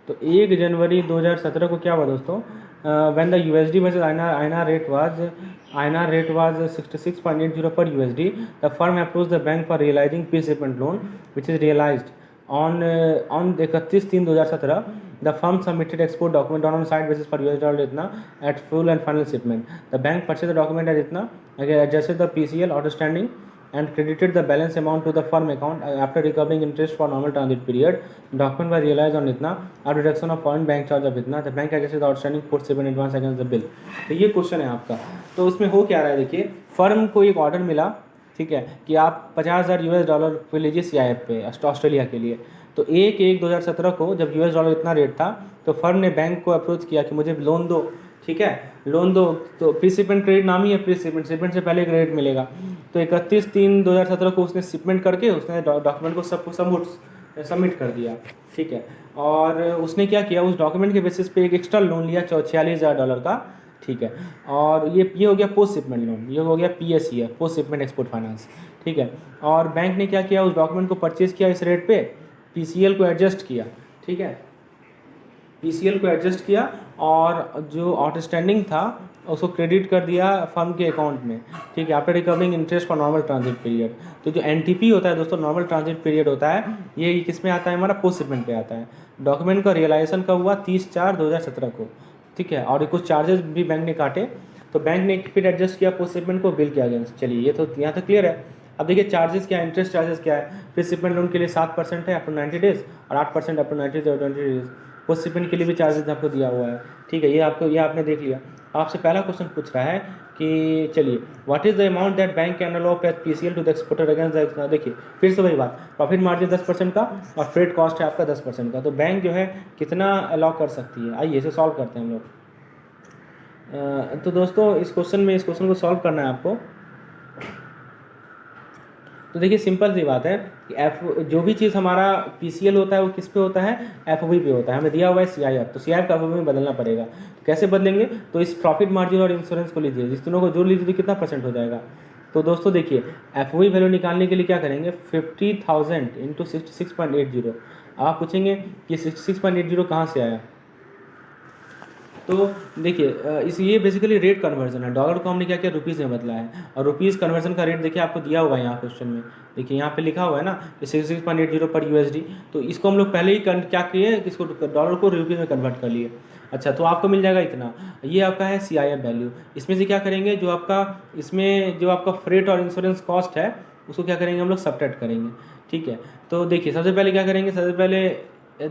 तो 1 जनवरी 2017 को क्या हुआ दोस्तों, when the USD versus INR rate was INR rate was 66.80 per USD. The firm approached the bank for realizing pre-shipment loan, which is realized on 31/3/2017. The firm submitted export document on side basis for $, इतना at full and final shipment. The bank purchased the document at इतना, again adjusted the PCL outstanding and credited the balance amount to the firm account after recovering interest for normal transit period. Document was realized on इतना, after reduction of foreign bank charge of इतना. The bank adjusted the outstanding post shipment advance against the bill. तो ये question है आपका. तो उसमें हो क्या रहा है, देखिए फर्म को एक ऑर्डर मिला, ठीक है, कि आप $50,000 पे लीजिए CIF पे ऑस्ट्रेलिया के लिए. तो 1/1/2017 को जब $, इतना रेट था, तो फर्म ने बैंक को अप्रोच किया कि मुझे लोन दो, ठीक है, लोन दो. तो प्री शिपमेंट क्रेडिट नाम ही है प्री शिपमेंट, शिपमेंट से पहले क्रेडिट मिलेगा. तो 31/3/2017 को उसने शिपमेंट करके उसने डॉक्यूमेंट को सबको सबमिट कर दिया, ठीक है. और उसने क्या किया, उस डॉक्यूमेंट के बेसिस पे एक एक्स्ट्रा लोन लिया $46,000 का, ठीक है. और ये हो गया पोस्ट शिपमेंट लोन, ये हो गया PSE, post shipment export finance, ठीक है. और बैंक ने क्या किया, उस डॉक्यूमेंट को परचेज किया इस रेट पे, PCL को एडजस्ट किया, ठीक है, PCL को एडजस्ट किया और जो आउटस्टैंडिंग था उसको क्रेडिट कर दिया फर्म के अकाउंट में, ठीक है, after recovering interest for normal transit period. तो जो NTP होता है दोस्तों, नॉर्मल ट्रांजिट पीरियड होता है, ये किस में आता है, हमारा पोस्ट शिपमेंट पे आता है. डॉक्यूमेंट का रियलाइजेशन कब हुआ, 30/4/2017 को, ठीक है. और कुछ चार्जेस भी बैंक ने काटे, तो बैंक ने फिर एडजस्ट किया पोस्ट शिपमेंट को बिल के अगेंस्ट. चलिए ये तो यहाँ तक क्लियर है. अब देखिए चार्जेस क्या है, इंटरेस्ट चार्जेस क्या है. प्री शिपमेंट लोन के लिए 7% है अप टू 90 डेज और 8% up to 90 days. Post shipment के लिए भी चार्जेस आपको दिया हुआ है, ठीक है. ये आपने देख लिया. आपसे पहला क्वेश्चन पूछ रहा है कि चलिए what is the amount that bank can allow as PCL to the exporter against the. देखिए फिर से वही बात, प्रॉफिट मार्जिन 10% का और फ्रेट कॉस्ट है आपका 10% का. तो बैंक जो है कितना अलाउ कर सकती है, आइए इसे सॉल्व करते हैं हम लोग. तो दोस्तों इस क्वेश्चन को सॉल्व करना है आपको. तो देखिए सिंपल सी बात है कि जो भी चीज़ हमारा PCL होता है वो किस पे होता है, FOB पे होता है. हमें दिया हुआ है CIF, तो CIF का FOB में बदलना पड़ेगा. तो कैसे बदलेंगे, तो इस प्रॉफिट मार्जिन और इंश्योरेंस को लीजिए, इस दोनों को जोड़ लीजिए तो कितना % हो जाएगा. तो दोस्तों देखिए FOB वैल्यू निकालने के लिए क्या करेंगे, 50,000 इंटू 66.80. आप पूछेंगे कि 66.80 कहाँ से आया. तो देखिए ये बेसिकली रेट कन्वर्जन है. डॉलर को हमने क्या किया, रुपीज़ में बदला है. और रुपीज़ कन्वर्जन का रेट देखिए आपको दिया हुआ है यहाँ क्वेश्चन में. देखिए यहाँ पे लिखा हुआ है ना कि 66.80 पर USD. तो इसको हम लोग पहले ही क्या किए, इसको डॉलर को रुपये में कन्वर्ट कर लिए. अच्छा, तो आपको मिल जाएगा इतना. ये आपका है CIF वैल्यू. इसमें से क्या करेंगे, जो आपका फ्रेट और इंश्योरेंस कॉस्ट है उसको क्या करेंगे, हम लोग सब्ट्रैक्ट करेंगे, ठीक है. तो देखिए सबसे पहले क्या करेंगे, सबसे पहले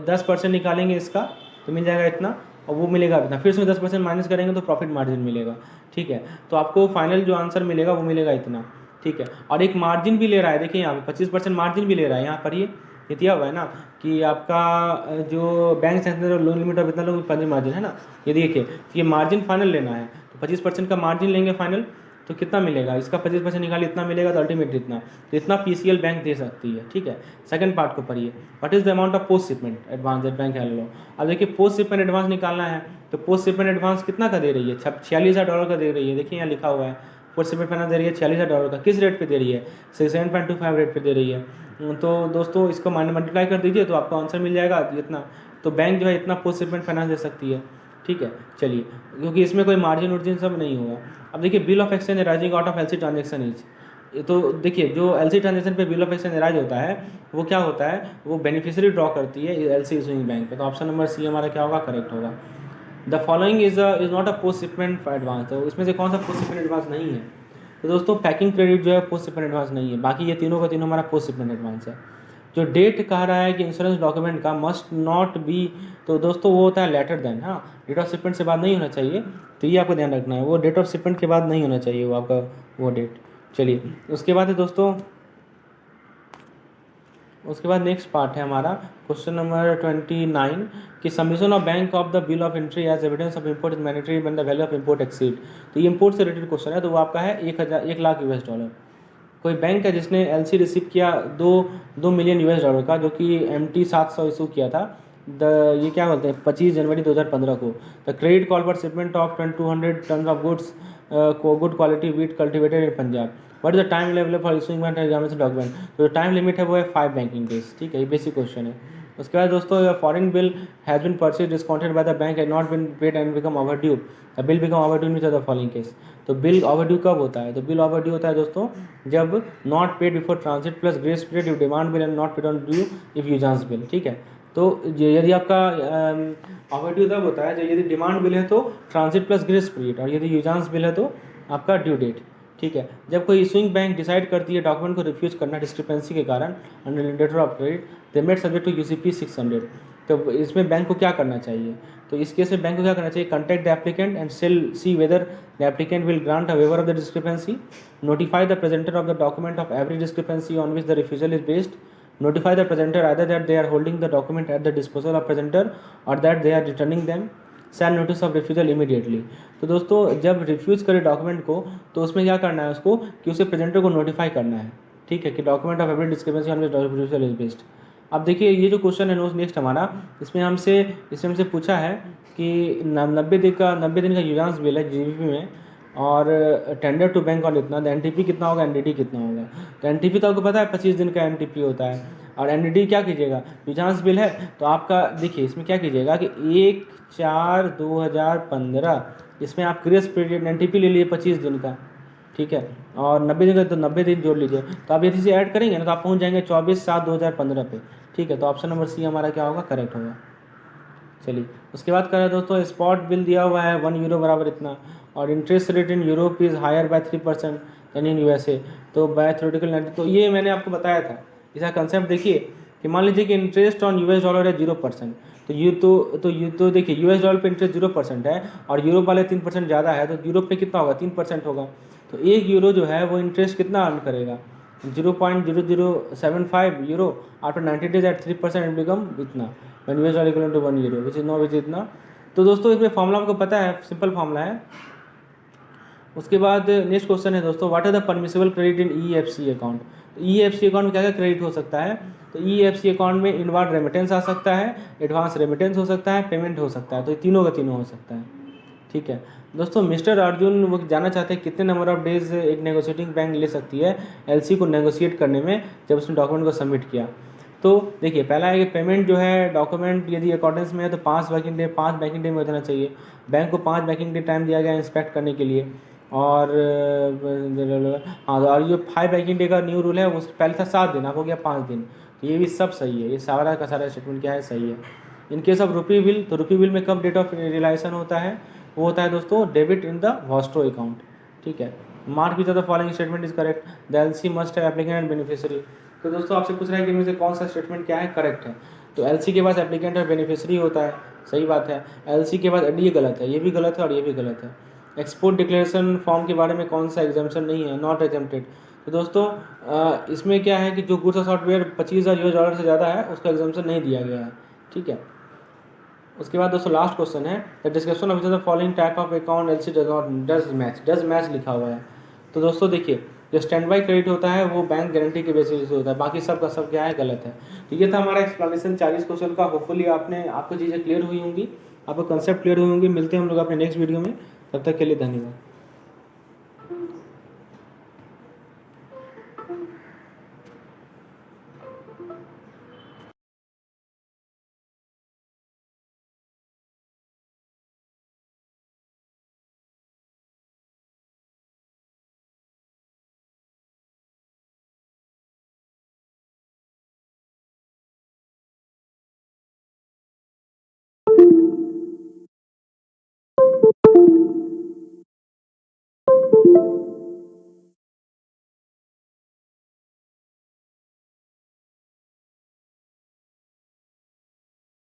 10% निकालेंगे इसका, तो मिल जाएगा इतना, और वो मिलेगा इतना. फिर उसमें 10% माइनस करेंगे तो प्रॉफिट मार्जिन मिलेगा, ठीक है. तो आपको फाइनल जो आंसर मिलेगा वो मिलेगा इतना, ठीक है. और एक मार्जिन भी ले रहा है, देखिए यहाँ पे 25% मार्जिन भी ले रहा है. यहाँ पर ये दिया हुआ है ना कि आपका जो bank centre loan limit of इतना लोग 5 मार्जिन है ना, ये देखिए. तो ये मार्जिन फाइनल लेना है, तो 25% का मार्जिन लेंगे फाइनल, तो कितना मिलेगा, इसका 25% निकालिए, इतना मिलेगा, तो अल्टीमेट इतना. तो इतना PCL बैंक दे सकती है, ठीक है. सेकंड पार्ट को पढ़िए, what is the amount of post shipment advance that bank has allowed. अब देखिए पोस्ट शिपमेंट एडवांस निकालना है, तो पोस्ट शिपमेंट एडवांस कितना का दे रही है, $46,000 का दे रही है. देखिए यहाँ लिखा हुआ है पोस्ट शिपमेंट फाइनेंस दे रही है $46,000 का. किस रेट पे दे रही है, 7.25 रेट पे दे रही है. तो दोस्तों इसको मल्टीप्लाई कर दीजिए तो आपका आंसर मिल जाएगा इतना. तो बैंक जो है इतना पोस्ट शिपमेंट फाइनेंस दे सकती है, ठीक है. चलिए क्योंकि इसमें कोई मार्जिन वर्जिन सब नहीं होगा. अब देखिए bill of exchange rising out of LC transaction is. तो देखिए जो LC ट्रांजेक्शन पे बिल ऑफ एक्सचेंज राइज होता है वो क्या होता है, वो बेनिफिशियरी ड्रॉ करती है LC इशूइंग बैंक पे. तो ऑप्शन नंबर C हमारा क्या होगा, करेक्ट होगा. The following is not a post shipment advance. तो इसमें से कौन सा पोस्ट शिपमेंट एडवांस नहीं है, तो दोस्तों पैकिंग क्रेडिट जो है पोस्ट शिपमेंट एडवांस नहीं है. बाकी ये तीनों का तीनों हमारा पोस्ट शिपमेंट एडवांस है. जो डेट कह रहा है कि इंश्योरेंस डॉक्यूमेंट का मस्ट नॉट बी, तो दोस्तों वो होता है लेटर देन. हाँ, डेट ऑफ शिपमेंट से बाद नहीं होना चाहिए, तो ये आपको ध्यान रखना है, वो डेट ऑफ शिपमेंट के बाद नहीं होना चाहिए वो आपका वो डेट. चलिए उसके बाद है दोस्तों, उसके बाद नेक्स्ट पार्ट है हमारा क्वेश्चन नंबर 29 कि submission of bank of the bill of entry as evidence of import is mandatory when the value of import exceed. तो ये इंपोर्ट से रिलेटेड क्वेश्चन है. तो वो आपका है 1,00,000 $1,00,000. कोई बैंक है जिसने LC रिसीव किया 2 मिलियन $, का, जो कि MT 700 इशू किया था. ये क्या बोलते हैं 25 जनवरी 2015 को. The credit call for shipment of 200 ton of goods good quality wheat cultivated in Punjab. What is the time level for issuing examination document. तो जो टाइम लिमिट है वो है 5 बैंकिंग डेज, ठीक है. ये बेसिक क्वेश्चन है. उसके बाद दोस्तों foreign bill has been purchase discounted by the bank and not been paid and become overdue, the bill become overdue in the following case. तो बिल ओवरड्यू कब होता है? तो बिल ओवरड्यू होता है दोस्तों जब not paid before transit plus grace period, you demand bill and not paid on due if usance bill. ठीक है, तो यदि आपका ओवरड्यू तब होता है जब यदि डिमांड बिल है तो ट्रांजिट प्लस ग्रेस पीरियड, और यदि यूजांस बिल है तो आपका ड्यू डेट। ठीक है, जब कोई इशूइंग बैंक डिसाइड करती है डॉक्यूमेंट को रिफ्यूज करना डिस्क्रिपेंसी के कारण under letter of credit, they made subject to UCP 600। तो इसमें बैंक को क्या करना चाहिए? तो इस केस में बैंक को क्या करना चाहिए? Contact the applicant and sell see whether the applicant will grant a waiver of the discrepancy, notify the presenter of the document of every discrepancy on which the refusal is based, notify the presenter either that they are holding the document at the disposal of presenter or that they are returning them, send notice of refusal immediately। तो दोस्तों जब refuse करे document को तो उसमें क्या करना है उसको कि उसे प्रेजेंटर को नोटिफाई करना है। ठीक है, कि document of every discrepancy on which refusal is based. अब देखिए ये जो क्वेश्चन है नेक्स्ट हमारा, इसमें हमसे पूछा है कि 90 दिन का यूजांस बिल है जीबीपी में, और टेंडर टू बैंक और इतना, तो एनटीपी कितना होगा, एनडीटी कितना होगा। तो एनटीपी तो आपको पता है 25 दिन का एनटीपी होता है, और एनडीटी क्या कीजिएगा, यूजांस बिल है तो आपका देखिए इसमें क्या कीजिएगा कि 1/4/2015 इसमें आप ग्रेस पीरियड एनटीपी ले लिए 25 दिन का। ठीक है, और 90 दिन का तो 90 दिन जोड़ लीजिए, तो आप यदि इसे ऐड करेंगे ना तो आप पहुंच जाएंगे 24/7/2015 पे। ठीक है, तो ऑप्शन नंबर सी हमारा क्या होगा, करेक्ट होगा। चलिए उसके बाद करें दोस्तों, स्पॉट बिल दिया हुआ है 1 यूरो बराबर इतना, और interest rate in Europe is higher by 3% then in USA. तो बाय थ्योरेटिकल, तो ये मैंने आपको बताया था। इसका कंसेप्ट देखिए कि मान लीजिए कि इंटरेस्ट ऑन यूएस डॉलर है 0%, तो देखिए यूएस डॉलर पे इंटरेस्ट 0% है और यूरोप वाले 3% ज़्यादा है, तो यूरोप पे कितना होगा, 3% होगा। तो 1 यूरो जो है वो इंटरेस्ट कितना अर्न करेगा, 0.0075 euro, after 90 days at 3% become इतना, when US dollar equivalent to 1 euro which is no which is इतना। तो दोस्तों इसमें फॉर्मूला आपको पता है, सिंपल फॉर्मूला है। उसके बाद नेक्स्ट क्वेश्चन है दोस्तों, what are the permissible credit in EFC account. EFC account में क्या क्या क्रेडिट हो सकता है? तो EFC अकाउंट में इनवार्ड रेमिटेंस आ सकता है, एडवांस रेमिटेंस हो सकता है, पेमेंट हो सकता है, तो ये तीनों का तीनों हो सकता है। ठीक है दोस्तों, मिस्टर अर्जुन वो जानना चाहते हैं कितने नंबर ऑफ डेज एक नेगोशिएटिंग बैंक ले सकती है LC को नेगोशिएट करने में जब उसने डॉक्यूमेंट को सबमिट किया। तो देखिए पहला है कि पेमेंट जो है डॉक्यूमेंट यदि अकॉर्डेंस में है तो 5 वर्किंग डे में हो जाना चाहिए। बैंक को 5 वर्किंग डे टाइम दिया गया इंस्पेक्ट करने के लिए, और हाँ, और ये 5 वर्किंग डे का न्यू रूल है, उस पहले था 7 दिन, अब हो गया 5 दिन। तो ये भी सब सही है, ये सारा का सारा स्टेटमेंट क्या है, सही है। In case of rupee bill, तो रुपी बिल में कब डेट ऑफ रियलाइजेशन होता है, वो होता है दोस्तों debit in the Vostro account. ठीक है, mark which the following statement is correct, the LC must है एप्लीकेंट एंड बेनिफिशियरी। तो दोस्तों आपसे पूछ रहा है कि इनमें से कौन सा स्टेटमेंट क्या है, करेक्ट है। तो LC के पास एप्लीकेंट और बेनिफिशियरी होता है, सही बात है। LC के बाद ये गलत है, ये भी गलत है और ये भी गलत है। एक्सपोर्ट डिक्लेरेशन फॉर्म के बारे में कौन सा एग्जाम्पशन नहीं है, नॉट एग्जाम्प्टेड। तो दोस्तों इसमें क्या है कि जो गुड्स और सॉफ्टवेयर 25,000 US डॉलर से ज़्यादा है उसका एग्जाम्पशन नहीं दिया गया है। ठीक है, उसके बाद दोस्तों लास्ट क्वेश्चन है, the description of the following type of account LC does match लिखा हुआ है। तो दोस्तों देखिए जो स्टैंड बाई क्रेडिट होता है वो बैंक गारंटी के बेसिस पे होता है, बाकी सब का सब क्या है, गलत है। तो ये था हमारा एक्सप्लेनेशन 40 क्वेश्चन का। होपफुली आपको चीज़ें क्लियर हुई होंगी, आपको कंसेप्ट क्लियर हुई होंगी। मिलते हैं हम लोग अपने नेक्स्ट वीडियो में, तब तक के लिए धन्यवाद।